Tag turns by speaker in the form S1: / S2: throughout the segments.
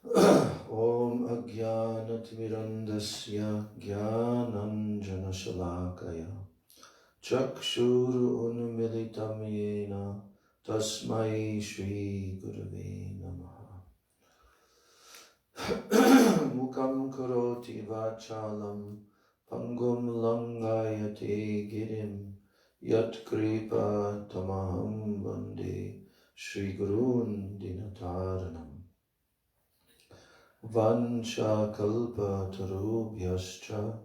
S1: Om Ajnanatimirandasya Jnananjana Shalakaya Chakshuru Unmilitam Yena Tasmai Shri Gurave Namaha. Mukam Karoti Vachalam Pangum Langayate Girim Yat Kripa Tamaham Vande Shri Gurun Dinataranam. Vancha kalpa tarubhyascha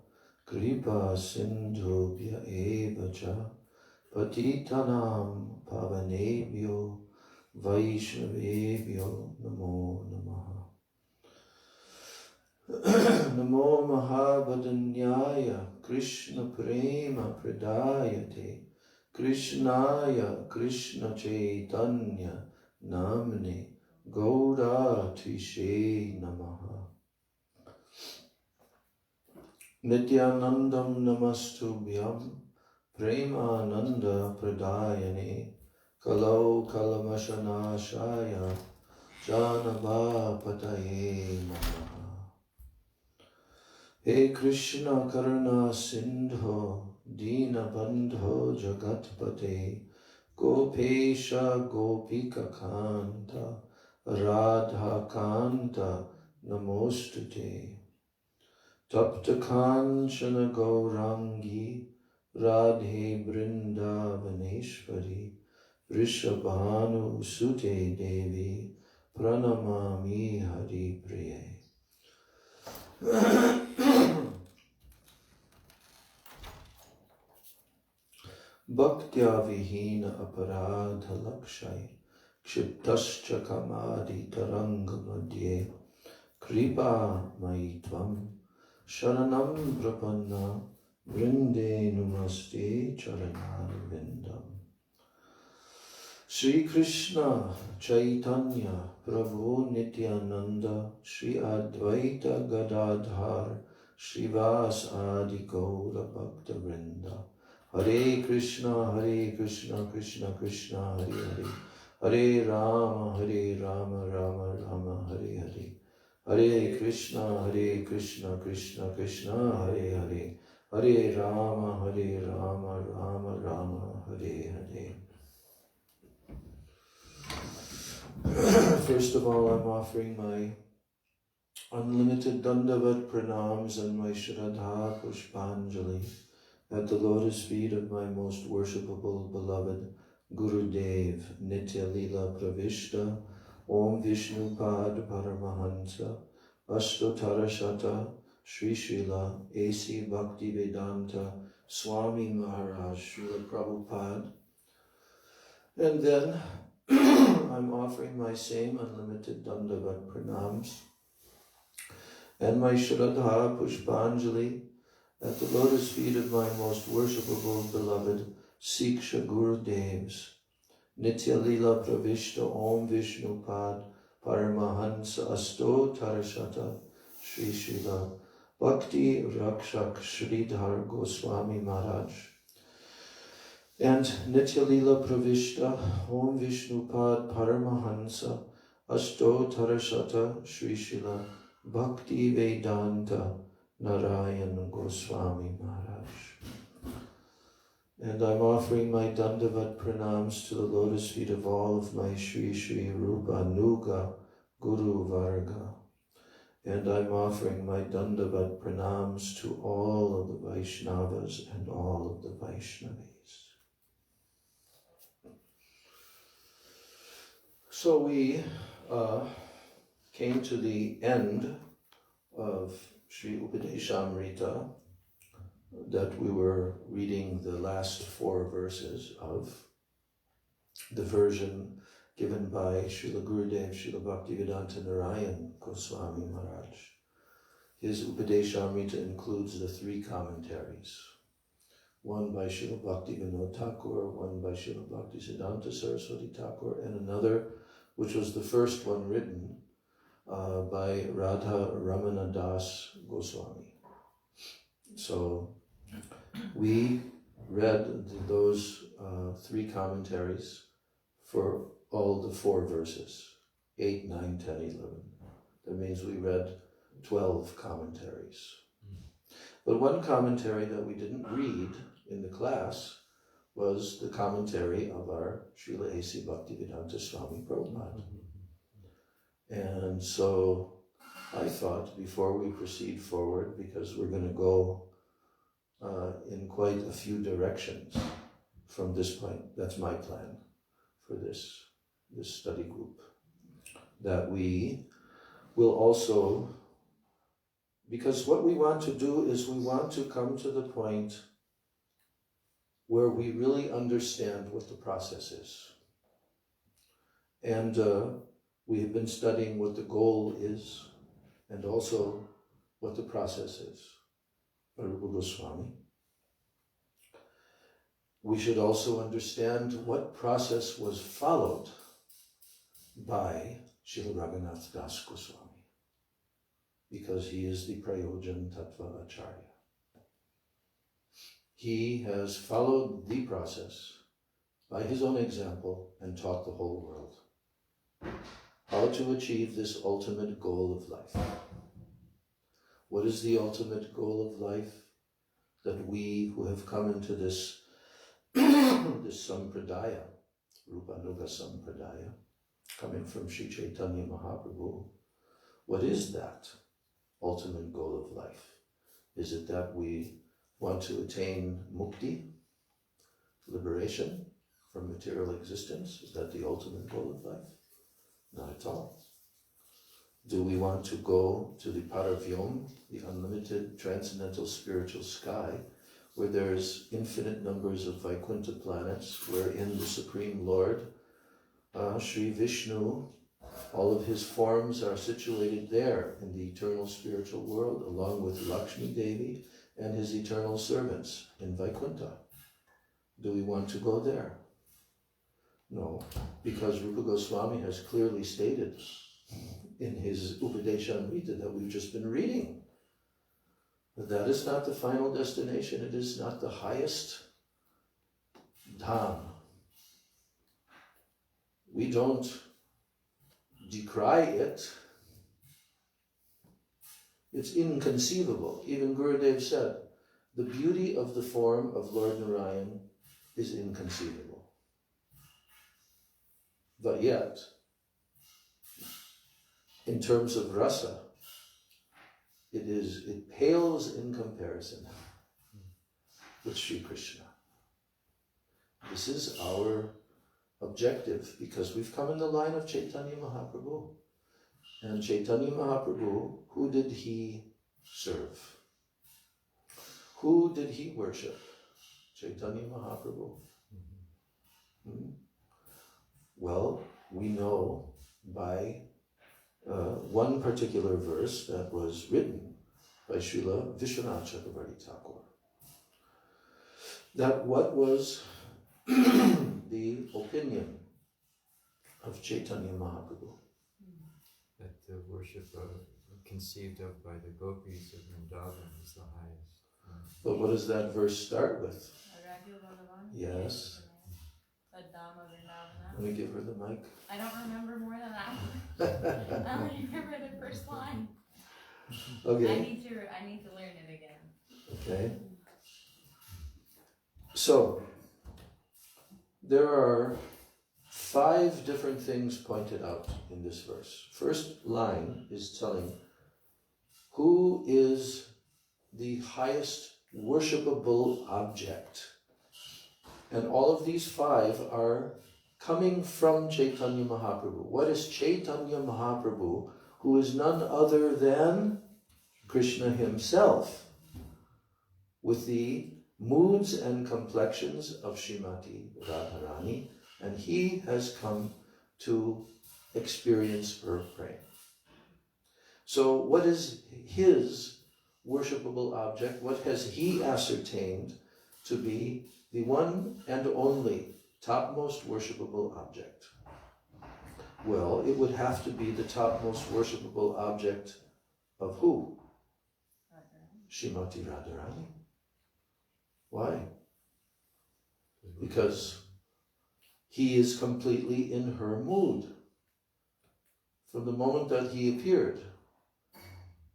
S1: kripa sindhubhya evacha patitanam pavanebhyo vaishnavebhyo namo namaha. Namo mahabhadanyaya Krishna prema pradayate Krishnaya Krishna chaitanya namne Gauda Tishe Namaha. Nityanandam Namastubhyam Premananda Pradayane Kalau Kalamashanashaya Janabha Pataye Namaha. He Krishna Karuna Sindho Dina Bandho Jagatpate Gopesha Gopika Kanta Radha Kanta Namostute Tapta Kanchana Gaurangi Radhe Brindavaneshwari Vrishabhanu Sute Devi Pranamami Hari Priye. Bhaktya Vihina Aparadha Lakshay Kshiptascha Kamadi Taranga Madhye Kripa Maitvam Sharanam Prapanna Vrinde Namaste Charanari Vindam. Sri Krishna Chaitanya Prabhu Nityananda Sri Advaita Gadadhar Srivas Adi Gaura Bhakta Vrinda. Hare Krishna Krishna Krishna Hare Hare Hare Rama Rama Rama Hare Hare. Hare Krishna Krishna Krishna Hare Hare. Hare Rama Rama Rama Hare Hare. First of all, I'm offering my unlimited Dandavat pranams and my Shraddha Pushpanjali at the lotus feet of my most worshipable beloved Gurudev, Nitya Lila Pravishta, Om Vishnupad Paramahansa, Ashtotarashata, Sri Srila, A.C. Bhaktivedanta, Swami Maharaj, Srila Prabhupada. And then I'm offering my same unlimited Dandavat pranams and my Shraddha Pushpanjali at the lotus feet of my most worshipable beloved Siksha Gurudevs, Nitya Lila Pravishta Om Vishnupad Paramahansa Asto Tarashata Sri Srila Bhakti Rakshak Sridhar Goswami Maharaj, and Nitya Lila Pravishta Om Vishnupad Paramahansa Asto Tarashata Sri Srila Bhakti Vedanta Narayan Goswami Maharaj. And I'm offering my Dandavat pranams to the lotus feet of all of my Sri Sri Rupa Nuga Guru Varga. And I'm offering my Dandavat pranams to all of the Vaishnavas and all of the Vaishnavis. So we came to the end of Sri Upadeshamrita that we were reading the last 4 verses of the version given by Srila Gurudev, Srila Bhaktivedanta Narayan Goswami Maharaj. His Upadeshamrita includes the 3 commentaries, one by Srila Bhaktivinoda Thakur, one by Srila Bhaktisiddhanta Saraswati Thakur, and another, which was the first one written, by Radha Ramana Das Goswami. So we read those 3 commentaries for all the 4 verses, 8, 9, 10, 11. That means we read 12 commentaries. But one commentary that we didn't read in the class was the commentary of our Srila A.C. Bhaktivedanta Swami Prabhupada. And so I thought, before we proceed forward, because we're going to go in quite a few directions from this point, that's my plan for this study group, that we will also, because what we want to do is we want to come to the point where we really understand what the process is. And we have been studying what the goal is and also what the process is. Rupa Goswami. We should also understand what process was followed by Srila Raghunath Das Goswami, because he is the Prayojan Tattva Acharya. He has followed the process by his own example and taught the whole world how to achieve this ultimate goal of life. What is the ultimate goal of life? That we who have come into this this Sampradaya, Rupanuga Sampradaya, coming from Sri Chaitanya Mahaprabhu, what is that ultimate goal of life? Is it that we want to attain mukti, liberation from material existence? Is that the ultimate goal of life? Not at all. Do we want to go to the Paravyom, the unlimited transcendental spiritual sky, where there's infinite numbers of Vaikuntha planets, wherein the Supreme Lord, Sri Vishnu, all of his forms are situated there in the eternal spiritual world, along with Lakshmi Devi and his eternal servants in Vaikuntha? Do we want to go there? No, because Rupa Goswami has clearly stated in his Upadeshamrita that we've just been reading, but that is not the final destination. It is not the highest dham. We don't decry it. It's inconceivable. Even Gurudev said, the beauty of the form of Lord Narayan is inconceivable. But yet, in terms of rasa, it pales in comparison with Sri Krishna. This is our objective, because we've come in the line of Chaitanya Mahaprabhu. And Chaitanya Mahaprabhu, who did he serve? Who did he worship? Chaitanya Mahaprabhu. Well, we know by one particular verse that was written by Srila Vishwanath Chakravarti Thakur, that what was the opinion of Chaitanya Mahaprabhu?
S2: That the worship conceived of by the gopis of Vrindavan is the highest.
S1: But what does that verse start with? Yes. Let me give her the mic.
S3: I don't remember more than that. I only remember the first line.
S1: Okay.
S3: I need to learn it again.
S1: Okay. So, there are 5 different things pointed out in this verse. First line is telling who is the highest worshipable object. And all of these 5 are coming from Chaitanya Mahaprabhu. What is Chaitanya Mahaprabhu, who is none other than Krishna himself, with the moods and complexions of Srimati Radharani, and he has come to experience her praying. So what is his worshipable object? What has he ascertained to be the one and only topmost worshipable object? Well, it would have to be the topmost worshipable object of who? Srimati Radharani. Why? Because he is completely in her mood. From the moment that he appeared,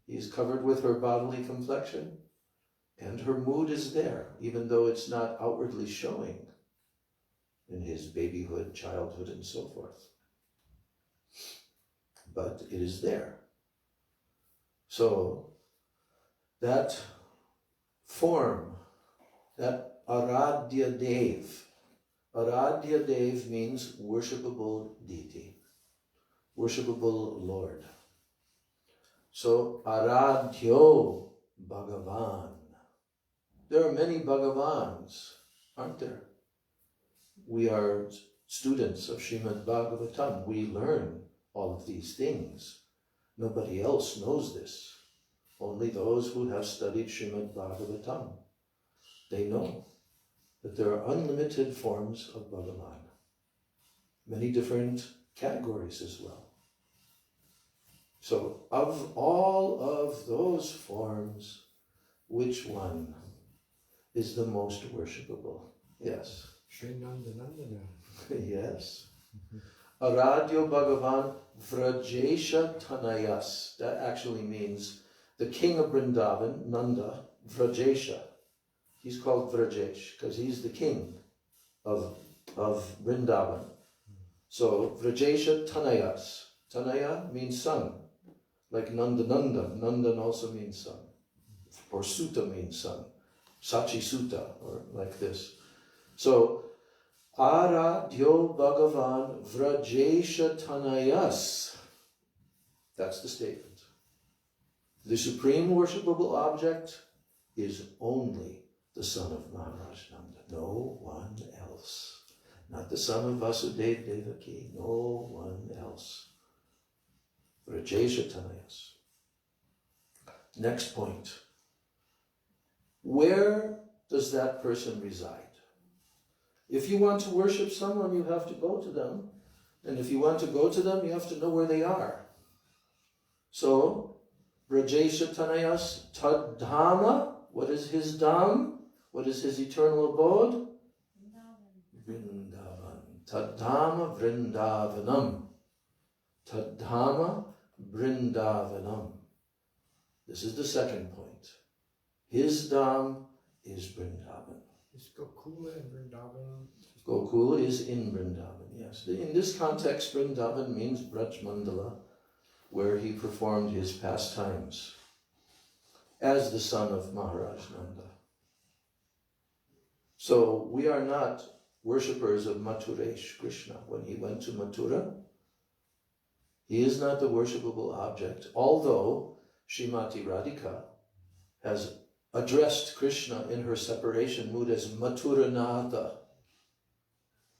S1: He's covered with her bodily complexion, and her mood is there, even though it's not outwardly showing in his babyhood, childhood, and so forth. But it is there. So that form, that Aradhya Dev means worshipable deity, worshipable Lord. So Aradhyo Bhagavan. There are many Bhagavans, aren't there? We are students of Srimad Bhagavatam. We learn all of these things. Nobody else knows this. Only those who have studied Srimad Bhagavatam. They know that there are unlimited forms of Bhagavan. Many different categories as well. So, of all of those forms, which one is the most worshipable? Yes.
S2: Sri Nanda Nandana.
S1: Yes. Aradhyo Bhagavan Vrajesha Tanayas. That actually means the king of Vrindavan, Nanda, Vrajesha. He's called Vrajesh because he's the king of Vrindavan. So Vrajesha Tanayas. Tanaya means son. Like Nanda Nandan. Nandan also means son. Or Sutta means son. Sachi Sutta, or like this. So Aradhyo Bhagavan Vrajesha Tanayas. That's the statement. The supreme worshipable object is only the son of Maharaj Nanda. No one else. Not the son of Vasudeva Devaki. No one else. Vrajesha Tanayas. Next point. Where does that person reside? If you want to worship someone, you have to go to them. And if you want to go to them, you have to know where they are. So, Vrajesha Tanayas Tadhama. What is his dham? What is his eternal abode? Vrindavan. Tadhama Vrindavanam. Tadhama Vrindavanam. This is the second point. His dham is Vrindavan.
S2: Is Gokula in Vrindavan?
S1: Gokula is in Vrindavan, yes. In this context, Vrindavan means Braj Mandala, where he performed his pastimes as the son of Maharaj Nanda. So we are not worshippers of Mathuresh Krishna. When he went to Mathura, he is not the worshipable object, although Srimati Radhika has addressed Krishna in her separation mood as Mathuranatha,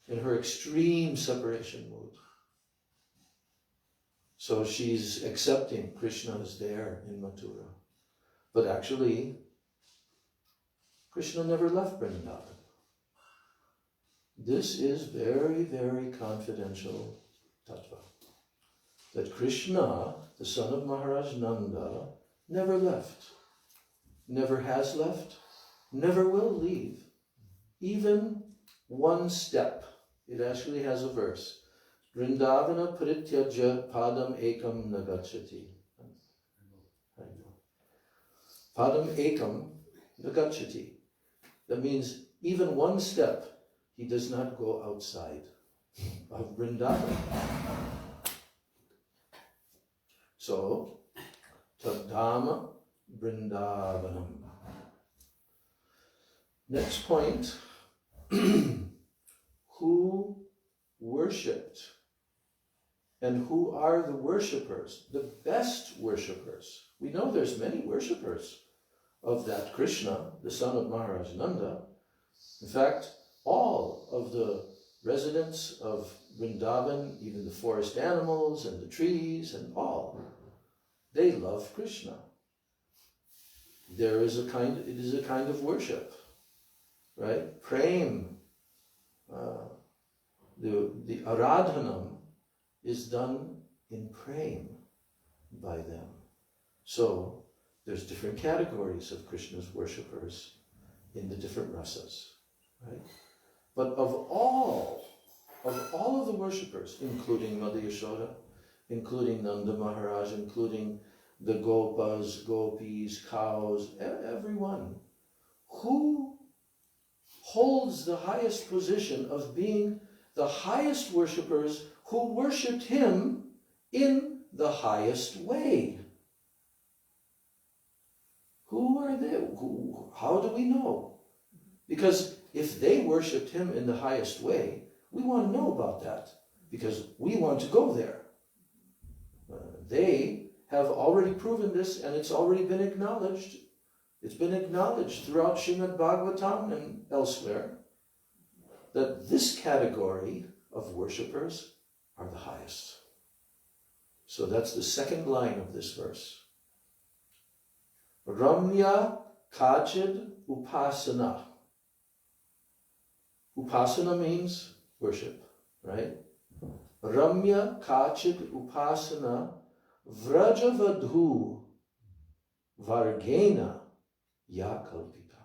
S1: in her extreme separation mood. So she's accepting Krishna is there in Mathura. But actually, Krishna never left Vrindavan. This is very, very confidential tattva. That Krishna, the son of Maharaj Nanda, never left. Never has left, never will leave, even one step. It actually has a verse. Vrindavana parityaja padam ekam nagachati. Padam ekam nagachati. That means even one step, he does not go outside of Vrindavan. So, tadhama Vrindavanam. Next point, who worshipped and who are the worshippers, the best worshippers? We know there's many worshippers of that Krishna, the son of Maharaj Nanda. In fact, all of the residents of Vrindavan, even the forest animals and the trees and all, they love Krishna. It is a kind of worship, right? Prem, the aradhanam is done in prem by them. So there's different categories of Krishna's worshippers in the different rasas, right? But of all of the worshippers, including Mother Yashoda, including Nanda Maharaj, including the gopas, gopis, cows, everyone. Who holds the highest position of being the highest worshippers who worshipped him in the highest way? Who are they? How do we know? Because if they worshipped him in the highest way, we want to know about that because we want to go there. They have already proven this, and it's already been acknowledged. It's been acknowledged throughout Srimad Bhagavatam and elsewhere that this category of worshippers are the highest. So that's the second line of this verse. Ramya Kachid Upasana. Upasana means worship, right? Ramya Kachid Upasana Vrajavadhu Vargena Yakalpita.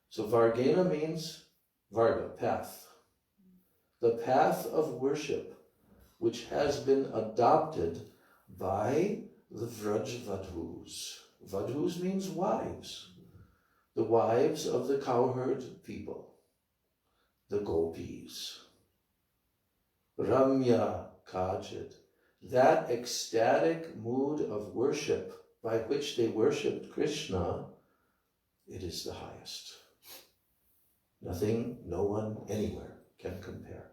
S1: So Vargena means Varga, path. The path of worship which has been adopted by the Vrajavadhus. Vadhus means wives. The wives of the cowherd people. The gopis. Ramya Kachid. That ecstatic mood of worship by which they worshipped Krishna, it is the highest. Nothing, no one, anywhere can compare.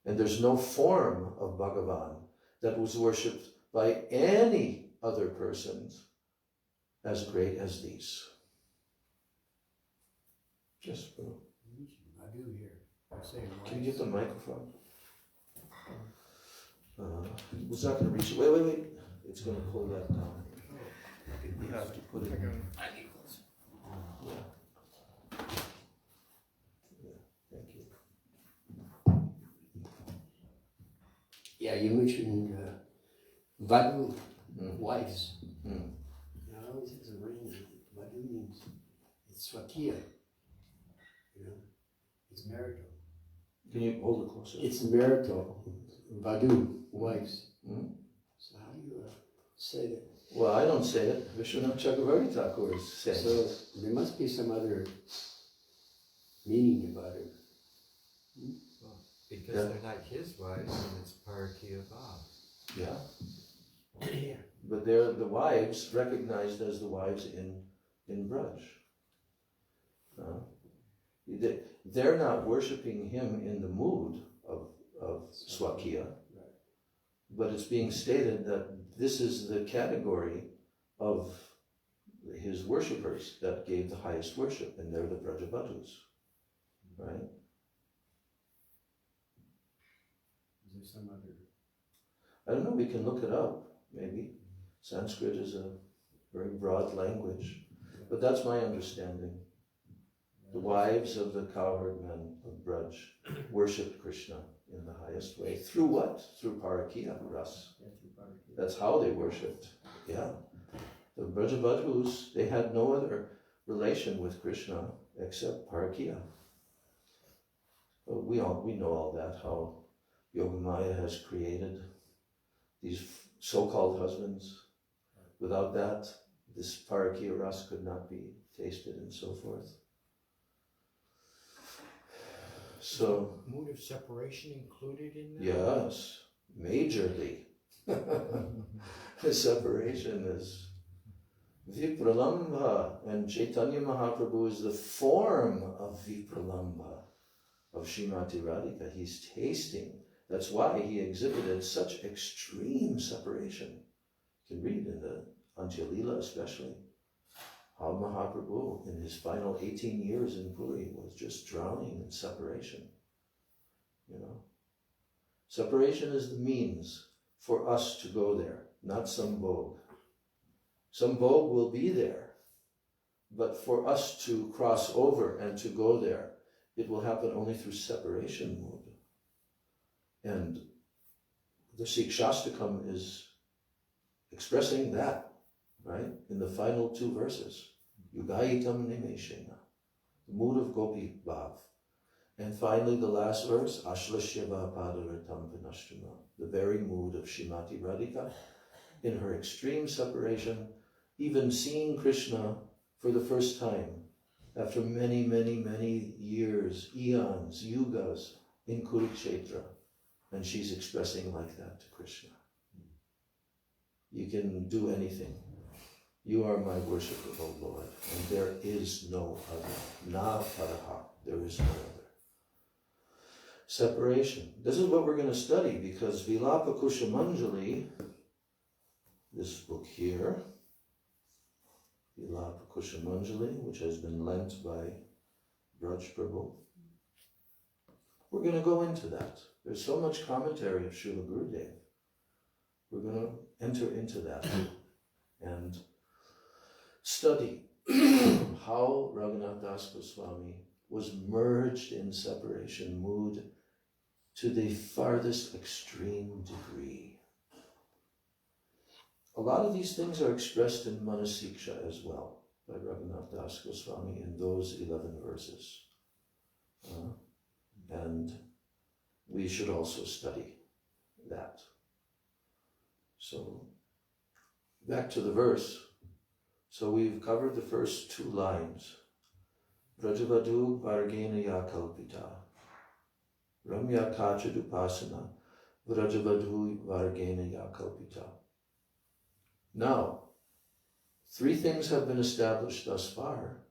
S1: And there's no form of Bhagavan that was worshipped by any other persons as great as these. Just
S4: I do hear. I say
S1: can you get the microphone? It's not going to reach it. Wait. It's going to pull that down. You have to put it in. Yeah. Thank you.
S4: Yeah, you mentioned Vadhu, wives. Now, I always has a ring. Vadhu means it's Swakiya. You know, it's marital.
S1: Can you hold it closer?
S4: It's marital. Vadhu, wives.
S1: Mm-hmm.
S4: So how do you say that?
S1: Well, I don't say it. Vishwanath Chakravarti Thakur says
S4: So there must be some other meaning about it.
S2: Well, because they're not his wives, and it's Parakiya Bhav.
S1: Yeah.
S4: Yeah.
S1: But they're the wives recognized as the wives in Braj. They're not worshipping him in the mood of Swakiya, but it's being stated that this is the category of his worshippers that gave the highest worship, and they're the Brajavadhus, right?
S4: Is there some other?
S1: I don't know, we can look it up, maybe. Sanskrit is a very broad language, but that's my understanding. The wives of the cowherd men of Braj worshipped Krishna in the highest way. Through what? Through Parakiya Ras. That's how they worshipped. Yeah. The Brajavadhus, they had no other relation with Krishna except Parakiya. But we know all that, how Yogamaya has created these so-called husbands. Without that, this Parakiya Ras could not be tasted and so forth. So,
S5: mood of separation included in that?
S1: yes, majorly. The separation is Vipralambha, and Chaitanya Mahaprabhu is the form of Vipralambha, of Srimati Radhika. He's tasting. That's why he exhibited such extreme separation. You can read in the Antya-lila especially, how Mahaprabhu in his final 18 years in Puri was just drowning in separation. You know, separation is the means for us to go there, not sambhog. Sambhog will be there, but for us to cross over and to go there, it will happen only through separation mode. And the Sikshastakam is expressing that, right? In the final two verses. Yugayitam nimeshena, the mood of Gopi Bhav. And finally the last verse, Ashlashyava padaratam vinashtuma, the very mood of Srimati Radhika, in her extreme separation, even seeing Krishna for the first time after many, many, many years, eons, yugas in Kurukshetra. And she's expressing like that to Krishna. You can do anything. You are my worshipper, O Lord, and there is no other. Na paraha, there is no other. Separation. This is what we're going to study, because Vilapa-kusumanjali, this book here, Vilapa-kusumanjali, which has been lent by Braj Prabhu, we're going to go into that. There's so much commentary of Srila Gurudev. We're going to enter into that and study how Raghunath Das Goswami was merged in separation mood to the farthest extreme degree. A lot of these things are expressed in Manasiksha as well by Raghunath Das Goswami in those 11 verses. And we should also study that. So, back to the verse. So we've covered the first 2 lines. Brajavadu Vargena Yakalpita. Ramya Kachadupasana. Brajavadu Vargena Yakalpita. Now, 3 things have been established thus far.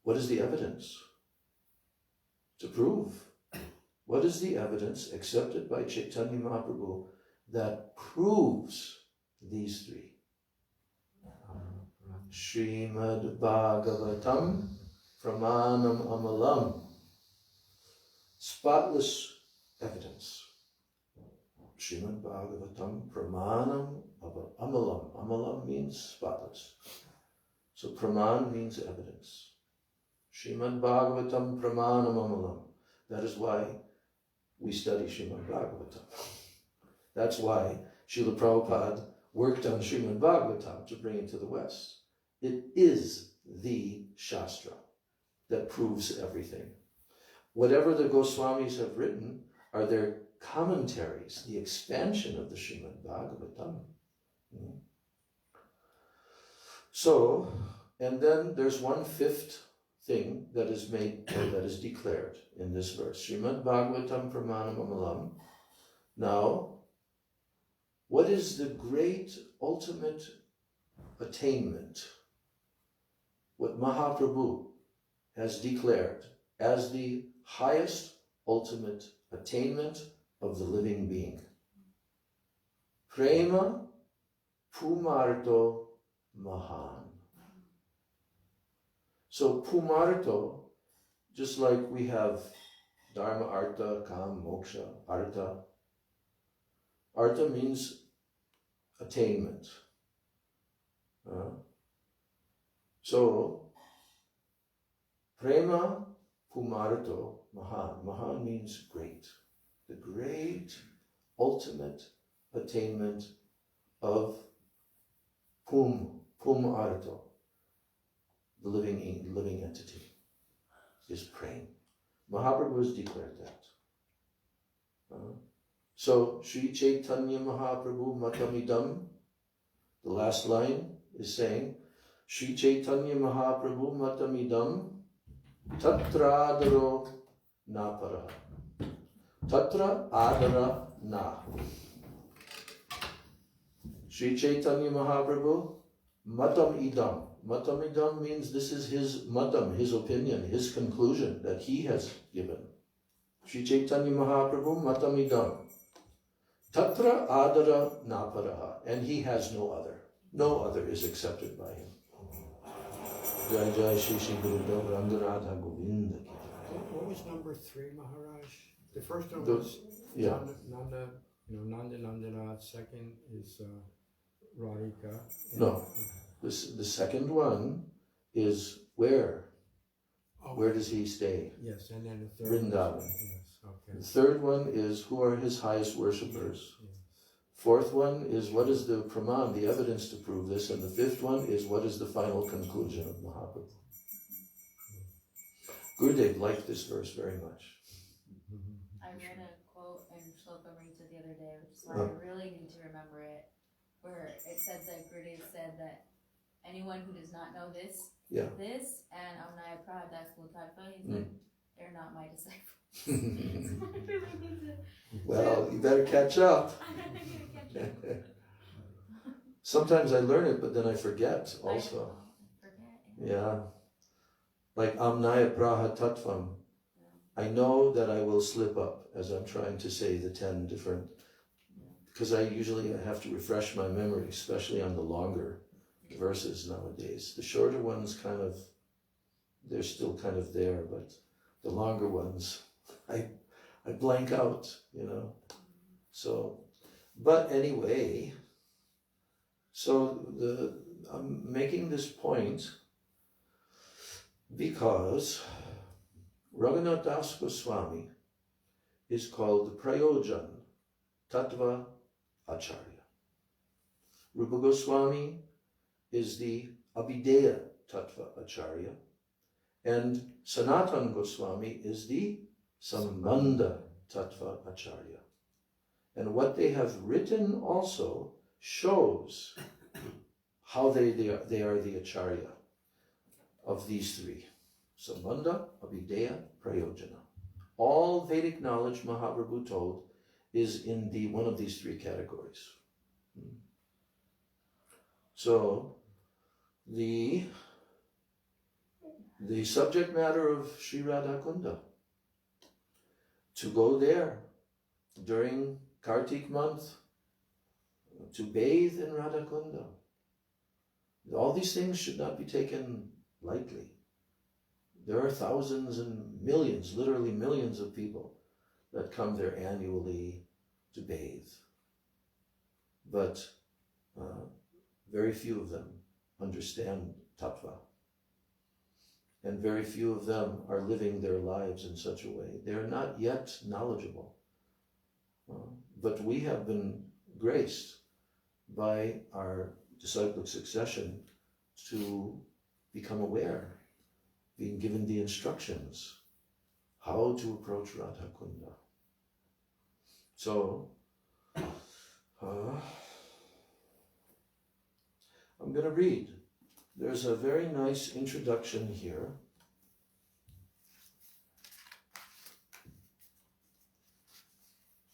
S1: What is the evidence? To prove. What is the evidence accepted by Chaitanya Mahaprabhu that proves these 3? Srimad Bhagavatam Pramanam Amalam. Spotless evidence. Srimad Bhagavatam Pramanam Amalam. Amalam means spotless. So Praman means evidence. Srimad Bhagavatam Pramanam Amalam. That is why we study Srimad Bhagavatam. That's why Srila Prabhupada worked on Srimad Bhagavatam to bring it to the West. It is the Shastra that proves everything. Whatever the Goswamis have written are their commentaries, the expansion of the Srimad Bhagavatam. So, and then there's 1/5 thing that is made, or that is declared in this verse. Srimad Bhagavatam Pramanam Amalam. Now, what is the great ultimate attainment? What Mahaprabhu has declared as the highest ultimate attainment of the living being. Prema Pumarto Mahan. So Pumarto, just like we have Dharma, Artha, Kam, Moksha, Artha. Artha means attainment. So, Prema Pumarto Mahan. Mahan means great. The great ultimate attainment of Pumarto, the living entity, is praying. Mahaprabhu has declared that. So, Sri Chaitanya Mahaprabhu Matamidam, the last line is saying, Sri Chaitanya Mahaprabhu Matamidam Tatra Adaro Na Para. Tatra Adara Na. Sri Chaitanya Mahaprabhu Matam Idam. Matam Idam means this is his matam, his opinion, his conclusion that he has given. Sri Chaitanya Mahaprabhu Matam Idam. Tatra Adara Naparaha. And he has no other. No other is accepted by him. Jai Jai Shri Shri Gurudev Rangaradha Govinda.
S5: What was number 3, Maharaj? The first one
S1: The-
S5: was
S1: yeah.
S5: Nanda, Nanda Nandana. Second is Radhika.
S1: No. The second one is where?
S5: Oh,
S1: Where does he stay?
S5: yes, and then the third.
S1: Vrindavan.
S5: Yes, okay.
S1: The third one is who are his highest worshippers.
S5: Yes.
S1: Fourth one is what is the praman, the evidence to prove this, and the fifth one is what is the final conclusion of Mahaprabhu. Gurudev liked this verse very much.
S3: I read a quote in Shloka Rita the other day, which is why I really need to remember it.
S6: where it said that Gurudev said that anyone who does not know this,
S1: Yeah.
S6: this, and Amnaya Pradas Mutatva, he's like, they're not my disciples. So I really need to.
S1: Well, you better catch up.
S6: I'm gonna catch up.
S1: Sometimes I learn it, but then I forget also.
S6: I forget.
S1: Yeah. Like Amnaya Praha Tattvam. I know that I will slip up as I'm trying to say the 10 different, because I usually have to refresh my memory, especially on the longer verses nowadays. The shorter ones they're still kind of there, but the longer ones, I blank out, So, but anyway, so I'm making this point because Raghunath Das Goswami is called the Prayojan Tattva Acharya. Rupa Goswami is the Abhideya Tattva Acharya, and Sanatana Goswami is the Sambandha Tattva Acharya. And what they have written also shows how they are the Acharya of these three. Sambandha, Abhideya, Prayojana. All Vedic knowledge, Mahaprabhu told, is in one of these three categories. So, the subject matter of Sri Radhakunda, to go there during Kartik month, to bathe in Radhakunda, all these things should not be taken lightly. There are thousands and millions, literally millions of people that come there annually to bathe. But very few of them understand tattva. And very few of them are living their lives in such a way. They are not yet knowledgeable. But we have been graced by our disciplic succession to become aware, being given the instructions how to approach Radhakunda. So, I'm going to read. There's a very nice introduction here.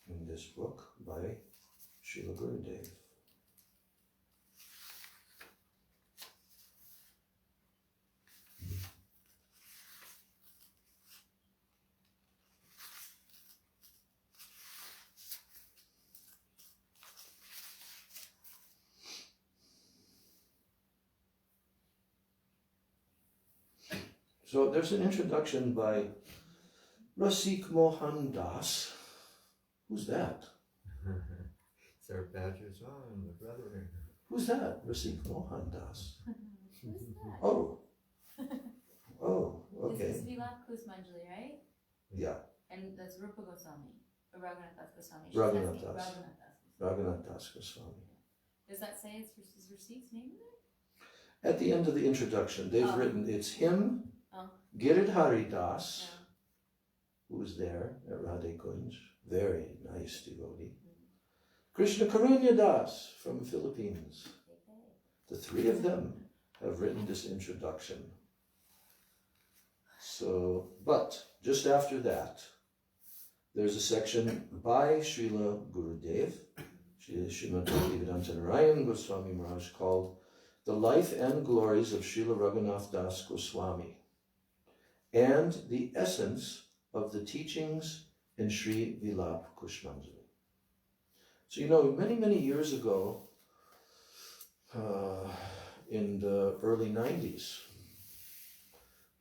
S1: In this book by Srila Gurudev. So there's an introduction by Rasik Mohan Das. Who's that?
S2: It's our Badger's on, the brother.
S1: Who's that? Rasik Mohan Das.
S6: Who's that?
S1: Oh. Oh, okay.
S6: This is Vilapa-kusumanjali, right?
S1: Yeah,
S6: And that's Rupa Goswami, or Raghunath Das Goswami.
S1: Raghunath Das.
S6: Raghunath Das.
S1: Raghunath Das Goswami.
S6: Does that say it's his receipt's name in
S1: At the end of the introduction, they've written, it's him, Giridhari Das, who was there at Radhe Kunj, very nice devotee. Krishna Karunya Das from the Philippines. The three of them have written this introduction. So, but just after that, there's a section by Srila Gurudev, Srimad Bhaktivedanta Narayan Goswami Maharaj, called The Life and Glories of Srila Raghunath Das Goswami and the Essence of the Teachings in Sri Vilapa-kusumanjali. So, many, many years ago, in the early 90s,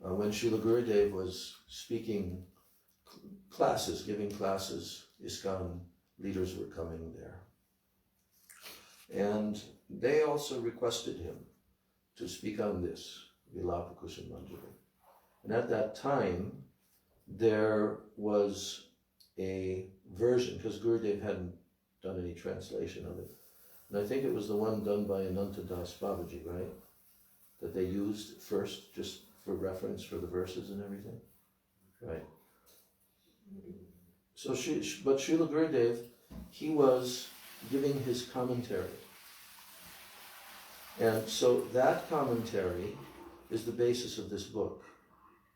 S1: when Srila Gurudev was speaking classes, giving classes, ISKCON leaders were coming there. And they also requested him to speak on this, Vilapa-kusumanjali. And at that time, there was a version, because Gurudev hadn't done any translation of it. And I think it was the one done by Anantadas Babaji, right? That they used first, just for reference for the verses and everything. Right. So, but Srila Gurudev, he was giving his commentary And so that commentary is the basis of this book,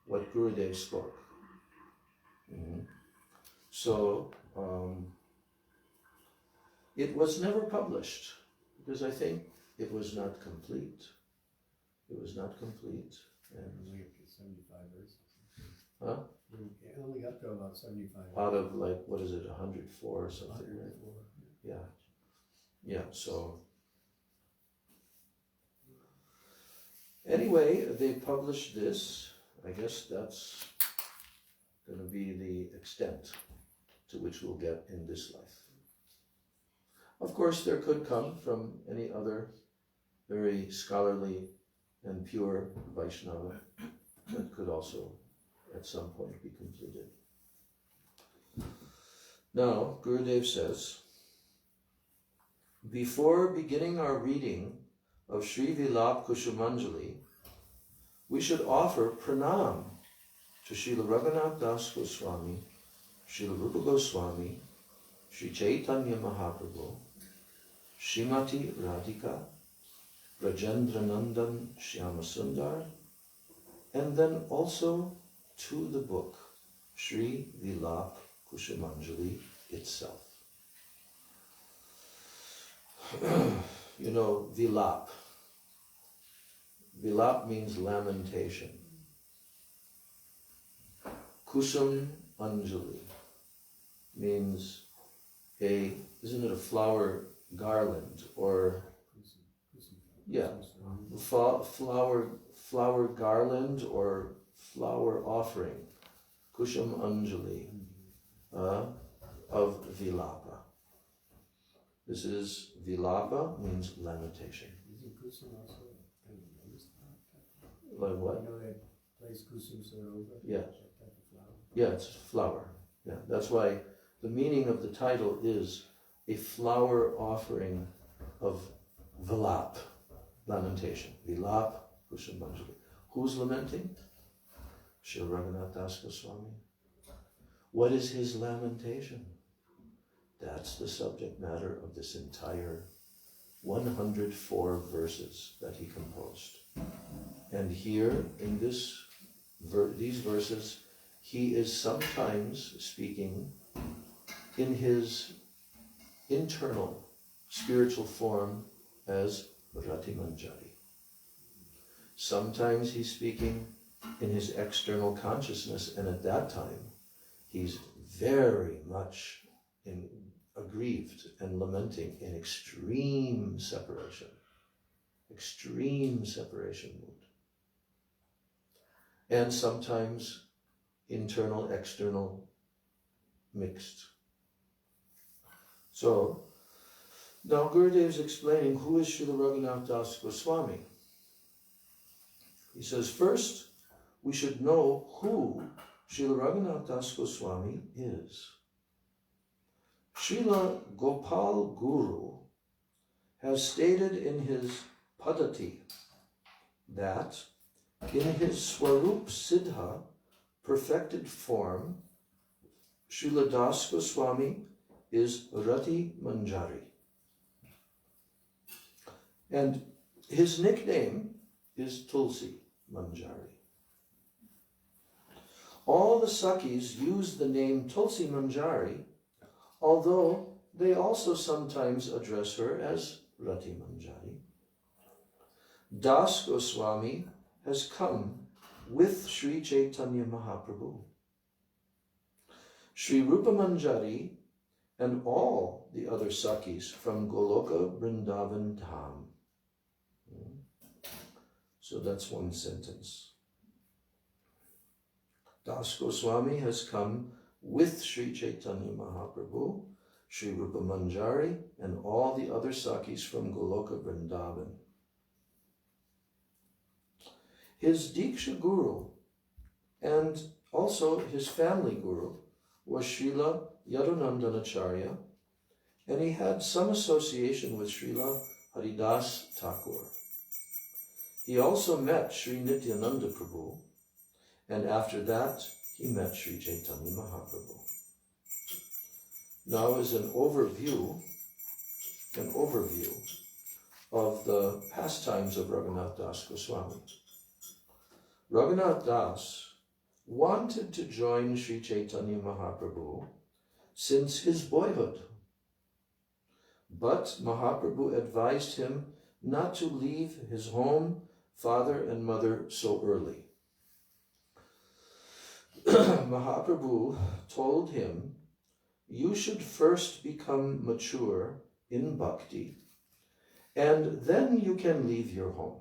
S1: what Gurudev spoke. So it was never published because I think it was not complete. It was not complete. And
S4: Only up to 75 verses.
S1: huh?
S4: It only got to about 75.
S1: Out of like, what is it, 104 or something, right?
S4: 104.
S1: Yeah. Yeah, so. Anyway, they published this. I guess that's going to be the extent to which we'll get in this life. Of course, there could come from any other very scholarly and pure Vaishnava that could also at some point be completed. Now, Gurudev says, before beginning our reading of Sri Vilapa-kusumanjali, we should offer pranam to Srila Raghunath Das Goswami, Srila Rupa Goswami, Sri Chaitanya Mahaprabhu, Srimati Radhika, Brajendranandan Shyamasundar, and then also to the book, Sri Vilapa-kusumanjali itself. You know, Vilap. Vilap means lamentation. Kusum Anjali means isn't it a flower garland or, yeah, flower garland or flower offering, Kusum Anjali of Vilapa. This is Vilapa means lamentation.
S4: Isn't kusum also kind of lotus flower?
S1: Like what?
S4: You know that place kusum sarovar?
S1: Yeah.
S4: That type of flower.
S1: Yeah, it's flower. Yeah, that's why the meaning of the title is a flower offering of Vilap, lamentation. Vilapa-kusumanjali. Who's lamenting? Srila Raghunath Das Goswami. What is his lamentation? That's the subject matter of this entire 104 verses that he composed. And here in these verses, he is sometimes speaking in his internal spiritual form as Rati Manjari. Sometimes he's speaking in his external consciousness, and at that time, he's very much aggrieved and lamenting in extreme separation mood. And sometimes internal, external, mixed. So, now Gurudev is explaining who is Srila Raghunath Das Goswami. He says, first, we should know who Srila Raghunath Das Goswami is. Srila Gopal Guru has stated in his Padati that in his Swarup Siddha perfected form, Srila Das Goswami is Rati Manjari. And his nickname is Tulsi Manjari. All the Sakis use the name Tulsi Manjari, although they also sometimes address her as Rati Manjari. Das Goswami has come with Sri Chaitanya Mahaprabhu. Sri Rupa Manjari and all the other Sakis from Goloka Vrindavan Dham. So that's one sentence. Das Goswami has come with Sri Chaitanya Mahaprabhu, Sri Rupa Manjari, and all the other Sakis from Goloka Vrindavan. His Diksha Guru and also his family Guru was Srila Yadunandanacharya, and he had some association with Srila Haridas Thakur. He also met Sri Nityananda Prabhu, and after that he met Sri Chaitanya Mahaprabhu. Now is an overview of the pastimes of Raghunath Das Goswami. Raghunath Das wanted to join Sri Chaitanya Mahaprabhu since his boyhood, but Mahaprabhu advised him not to leave his home, father and mother so early. Mahaprabhu told him, "You should first become mature in bhakti, and then you can leave your home.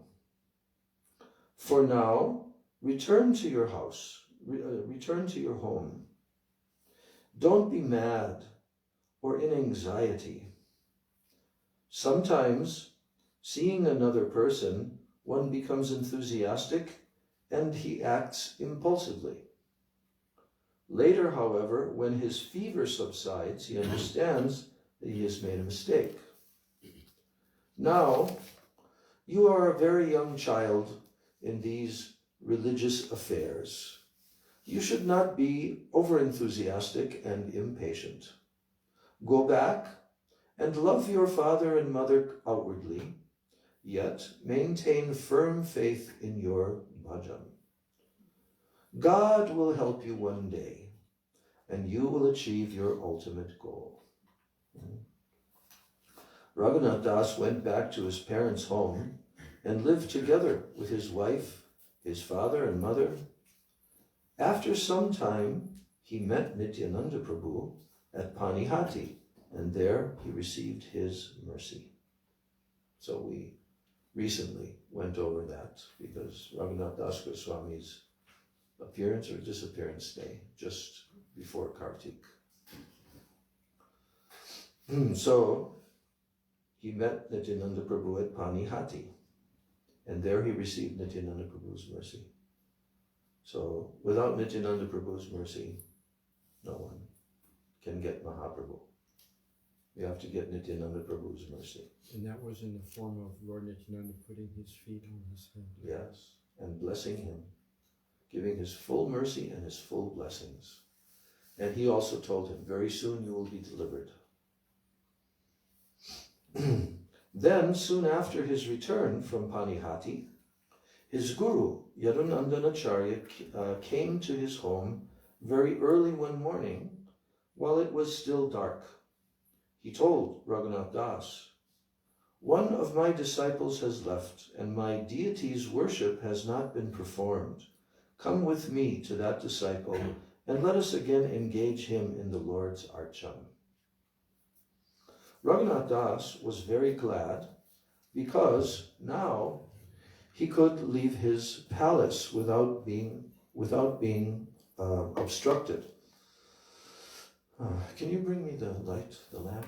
S1: For now, return to your house, return to your home. Don't be mad or in anxiety. Sometimes, seeing another person, one becomes enthusiastic and he acts impulsively. Later, however, when his fever subsides, he understands that he has made a mistake. Now, you are a very young child in these religious affairs. You should not be over-enthusiastic and impatient. Go back and love your father and mother outwardly, yet maintain firm faith in your bhajan. God will help you one day, and you will achieve your ultimate goal." Raghunath Das went back to his parents' home and lived together with his wife, his father and mother. After some time, he met Nityananda Prabhu at Panihati, and there he received his mercy. So we recently went over that because Raghunath Das Goswami's appearance or disappearance day, just before Kartik. So he met Nityananda Prabhu at Panihati, and there he received Nityananda Prabhu's mercy. So without Nityananda Prabhu's mercy, no one can get Mahaprabhu. You have to get Nityananda Prabhu's mercy.
S5: And that was in the form of Lord Nityananda putting his feet on his head.
S1: Yes, and blessing him, giving his full mercy and his full blessings. And he also told him, very soon you will be delivered. Then, soon after his return from Panihati, his guru, Yadunandanacharya, came to his home very early one morning while it was still dark. He told Raghunath Das, "One of my disciples has left, and my deity's worship has not been performed. Come with me to that disciple, and let us again engage him in the Lord's archan." Raghunath Das was very glad because now he could leave his palace without being obstructed. Can you bring me the light, the lamp?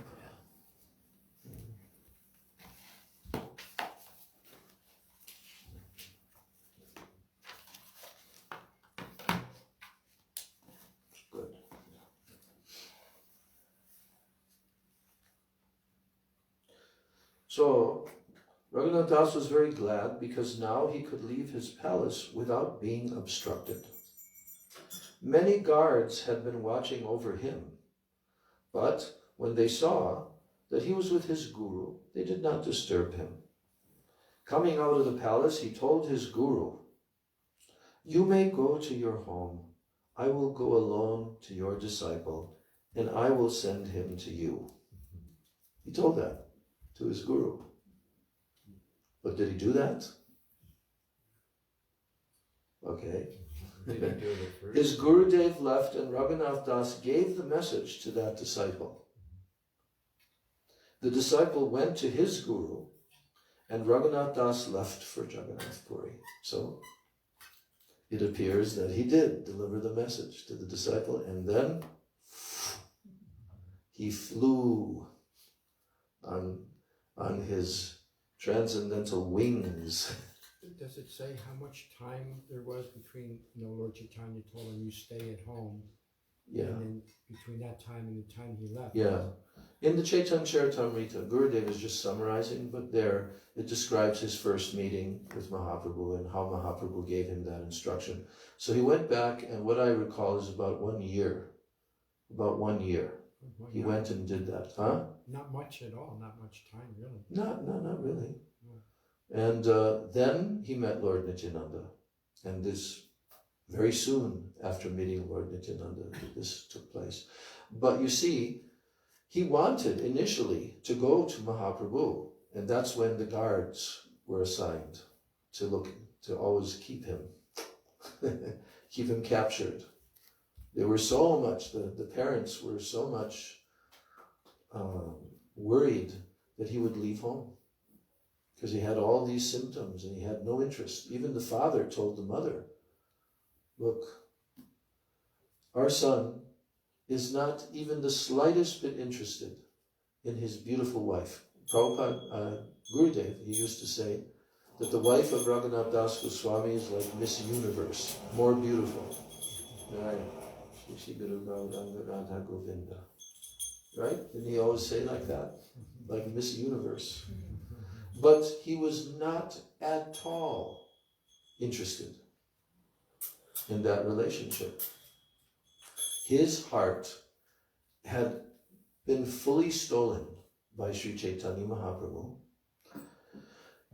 S1: Good. So, Raghunath Das was very glad because now he could leave his palace without being obstructed. Many guards had been watching over him, but when they saw that he was with his guru, they did not disturb him. Coming out of the palace, he told his guru, "You may go to your home. I will go alone to your disciple, and I will send him to you." He told that to his guru. But did he do that? Okay.
S2: Did he do it at first?
S1: His Gurudev left, and Raghunath Das gave the message to that disciple. The disciple went to his guru, and Raghunath Das left for Jagannath Puri. So it appears that he did deliver the message to the disciple, and then he flew on his transcendental wings.
S5: Does it say how much time there was between, Lord Chaitanya told him, "You stay at home,"
S1: Yeah.
S5: and then between that time and the time he left?
S1: Yeah. In the Chaitanya Charitamrita, Gurudev is just summarizing, but there it describes his first meeting with Mahaprabhu and how Mahaprabhu gave him that instruction. So he went back, and what I recall is about 1 year. About 1 year. He went and did that. Huh?
S5: Not much at all, not much time, really.
S1: Not really.
S5: No.
S1: And then he met Lord Nityananda. And this, very soon after meeting Lord Nityananda, this took place. But you see, he wanted initially to go to Mahaprabhu, and that's when the guards were assigned to always keep him, keep him captured. They were so much, the parents were so much worried that he would leave home, because he had all these symptoms and he had no interest. Even the father told the mother, look, our son is not even the slightest bit interested in his beautiful wife. Prabhupada, Gurudev, he used to say that the wife of Raghunath Das Goswami is like Miss Universe, more beautiful. Right? Shri Guru Gauranga Radha Govinda. Right? Didn't he always say like that? Like Miss Universe. But he was not at all interested in that relationship. His heart had been fully stolen by Sri Chaitanya Mahaprabhu.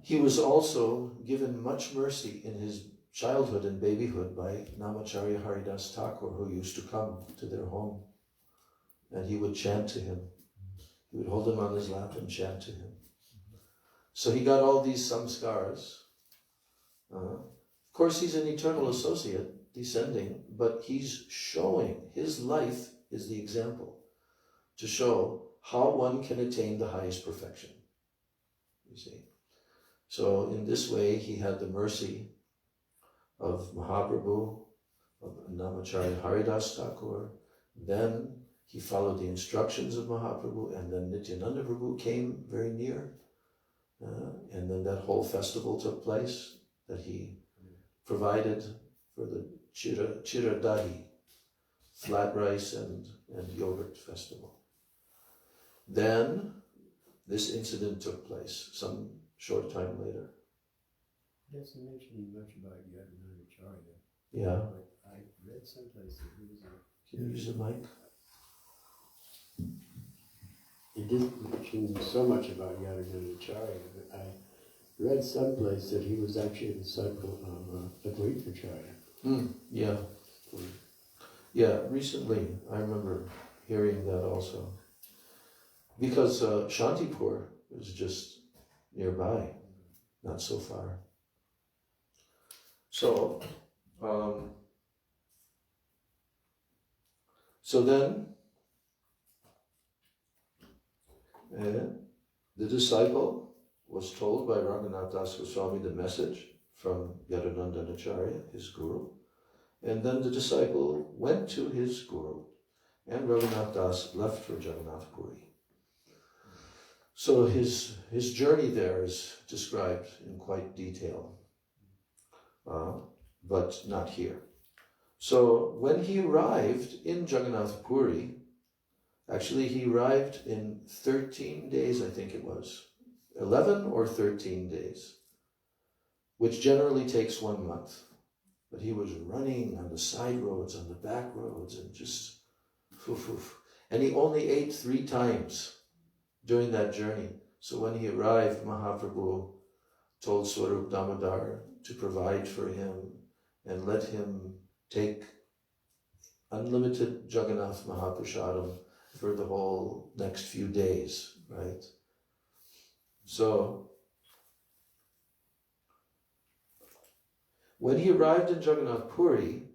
S1: He was also given much mercy in his childhood and babyhood by Namacharya Haridas Thakur, who used to come to their home, and he would chant to him. He would hold him on his lap and chant to him. So he got all these samskars. Of course, he's an eternal associate, descending, but he's showing, his life is the example to show how one can attain the highest perfection, you see. So in this way, he had the mercy of Mahaprabhu, of Namacharya Haridas Thakur. Then he followed the instructions of Mahaprabhu, and then Nityananda Prabhu came very near. And then that whole festival took place that he provided for the Chira Dahi, flat rice and yogurt festival. Then this incident took place some short time later.
S4: It doesn't mention much about Yadunacharya.
S1: Yeah.
S4: I read someplace that he was a...
S1: Can you use the mic?
S4: It didn't mention so much about Yadunacharya, but I read someplace that he was actually a disciple of Advaitacharya.
S1: Yeah. Yeah, recently I remember hearing that also. Because Shantipur is just nearby, not so far. So, then the disciple was told by Raghunath Das Goswami the message from Yadunanda Acharya, his guru, and then the disciple went to his guru, and Raghunath Das left for Jagannath Puri. So his journey there is described in quite detail, but not here. So when he arrived in Jagannath Puri, actually he arrived in 13 days, I think it was, 11 or 13 days, which generally takes 1 month. But he was running on the side roads, on the back roads, and just, and he only ate 3 times during that journey. So when he arrived, Mahaprabhu told Swarup Damodar to provide for him and let him take unlimited Jagannath Mahaprasadam for the whole next few days, right? So when he arrived in Jagannath Puri,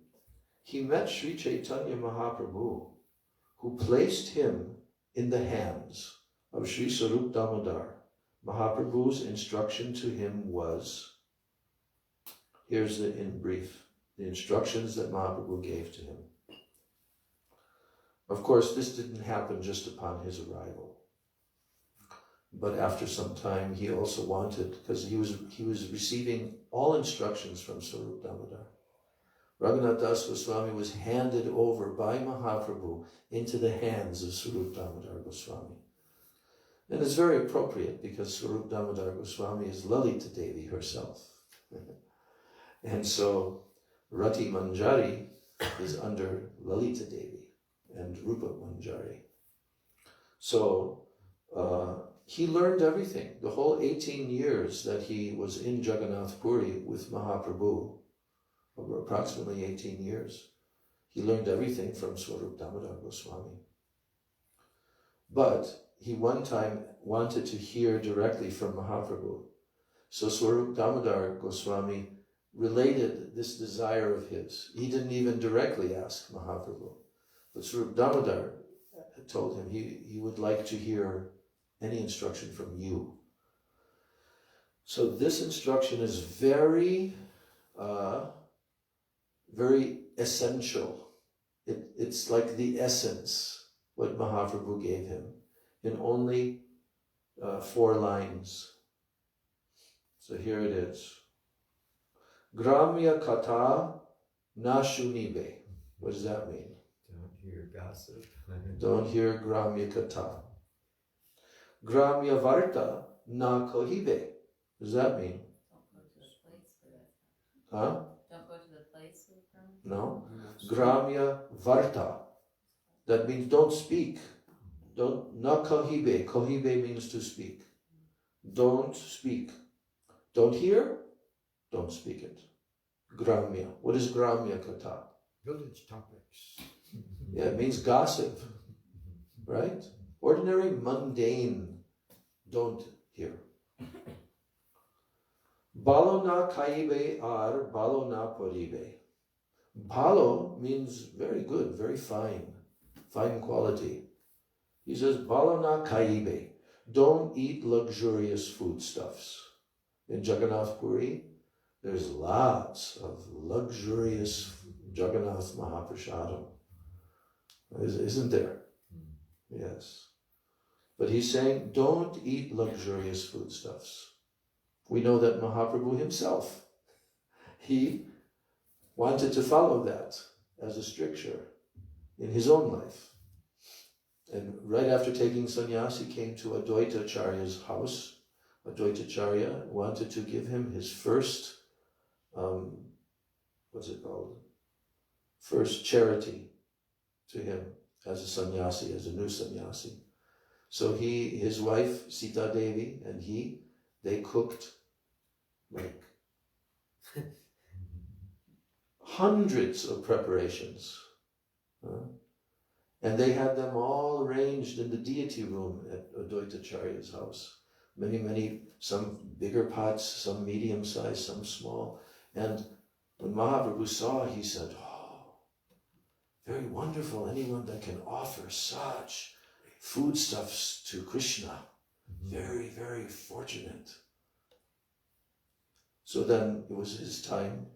S1: he met Sri Chaitanya Mahaprabhu, who placed him in the hands of Sri Swarup Damodar. Mahaprabhu's instruction to him was, here's in brief, the instructions that Mahaprabhu gave to him. Of course, this didn't happen just upon his arrival. But after some time, he also wanted, because he was receiving all instructions from Swarup Damodar. Raghunath Das Goswami was handed over by Mahaprabhu into the hands of Swarup Damodar Goswami. And it's very appropriate because Swarup Damodar Goswami is Lalita Devi herself. And so Rati Manjari is under Lalita Devi and Rupa Manjari. So he learned everything. The whole 18 years that he was in Jagannath Puri with Mahaprabhu, over approximately 18 years, he learned everything from Swarup Damodar Goswami. But he one time wanted to hear directly from Mahaprabhu. So Swarup Damodar Goswami related this desire of his. He didn't even directly ask Mahaprabhu. But Swarup Damodar told him he would like to hear any instruction from you. So this instruction is very, very essential. It's like the essence, what Mahaprabhu gave him, in only 4 lines. So here it is. Gramya Katha na shunibe. What does that mean?
S2: Don't hear gossip.
S1: Don't hear Gramya Katha. Gramya Varta na kohibe. What does that mean?
S6: Don't go to the place for that.
S1: Huh?
S6: Don't go to the place with them.
S1: No. Gramya Varta. That means don't speak. Don't, na kohibe. Kohibe means to speak. Don't speak. Don't hear, don't speak it. Gramya. What is Gramya Katha?
S5: Village topics.
S1: Yeah, it means gossip, right? Ordinary, mundane, don't hear. Balo na kaibe ar balo na poribe. Balo means very good, very fine, fine quality. He says, balo na kaibe. Don't eat luxurious foodstuffs. In Jagannath Puri, there's lots of luxurious Jagannath Mahaprasadam. Isn't there? Yes. But he's saying, don't eat luxurious foodstuffs. We know that Mahaprabhu himself, he wanted to follow that as a stricture in his own life. And right after taking sannyas, he came to Advaita Acharya's house. Advaita Acharya wanted to give him his first, first charity to him as a sannyasi, as a new sannyasi. So his wife, Sita Devi, and they cooked like hundreds of preparations. And they had them all arranged in the deity room at Advaita Acharya's house. Many, some bigger pots, some medium sized, some small. And when Mahaprabhu saw, he said, oh, very wonderful, anyone that can offer such foodstuffs to Krishna. Very, very fortunate. So then it was his time.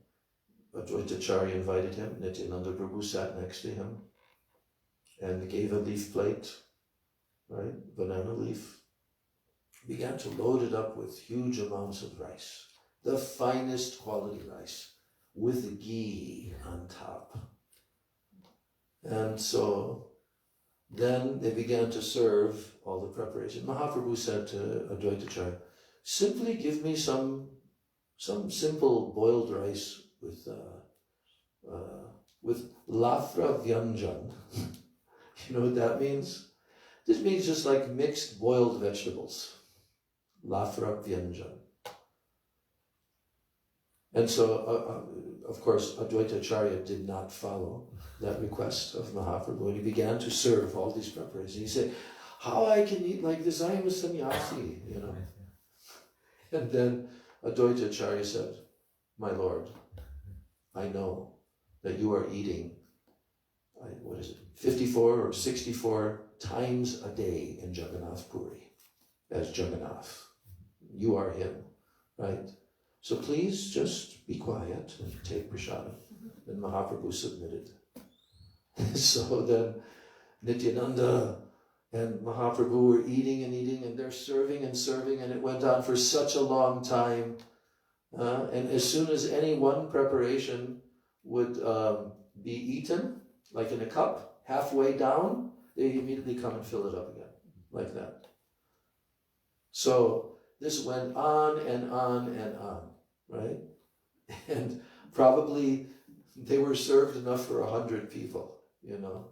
S1: Advaita Acharya invited him. Nityananda Prabhu sat next to him and gave a leaf plate, right? Banana leaf. Began to load it up with huge amounts of rice. The finest quality rice with ghee on top. And so then they began to serve all the preparation. Mahaprabhu said to Advaita Acharya, simply give me some simple boiled rice with lafra vyanjan. You know what that means? This means just like mixed boiled vegetables. Lafra vyanjan. And so, of course, Advaita Acharya did not follow that request of Mahaprabhu, and he began to serve all these preparations. He said, how I can eat like this? I am a sannyasi, you know. And then Advaita Acharya said, my Lord, I know that you are eating, 54 or 64 times a day in Jagannath Puri as Jagannath. You are him, right? So please just be quiet and take prasadam. And Mahaprabhu submitted. So then Nityananda and Mahaprabhu were eating, and they're serving, and it went on for such a long time. And as soon as any one preparation would be eaten, like in a cup, halfway down, they immediately come and fill it up again, like that. So this went on and on and on, right? And probably they were served enough for 100 people, you know.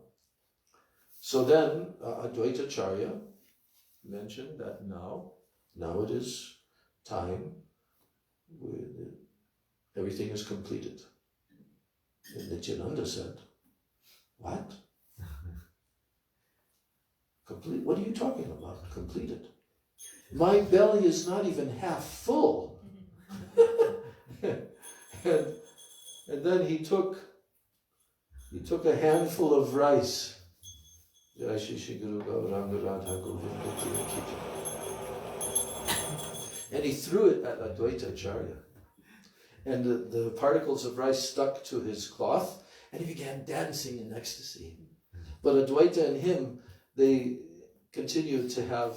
S1: So then Advaita Acharya mentioned that now it is time, everything is completed. And Nityananda said, what? Complete? What are you talking about? Completed? My belly is not even half full. and then he took a handful of rice. And he threw it at Advaita Acharya. And the particles of rice stuck to his cloth, and he began dancing in ecstasy. But Advaita and him, they continued to have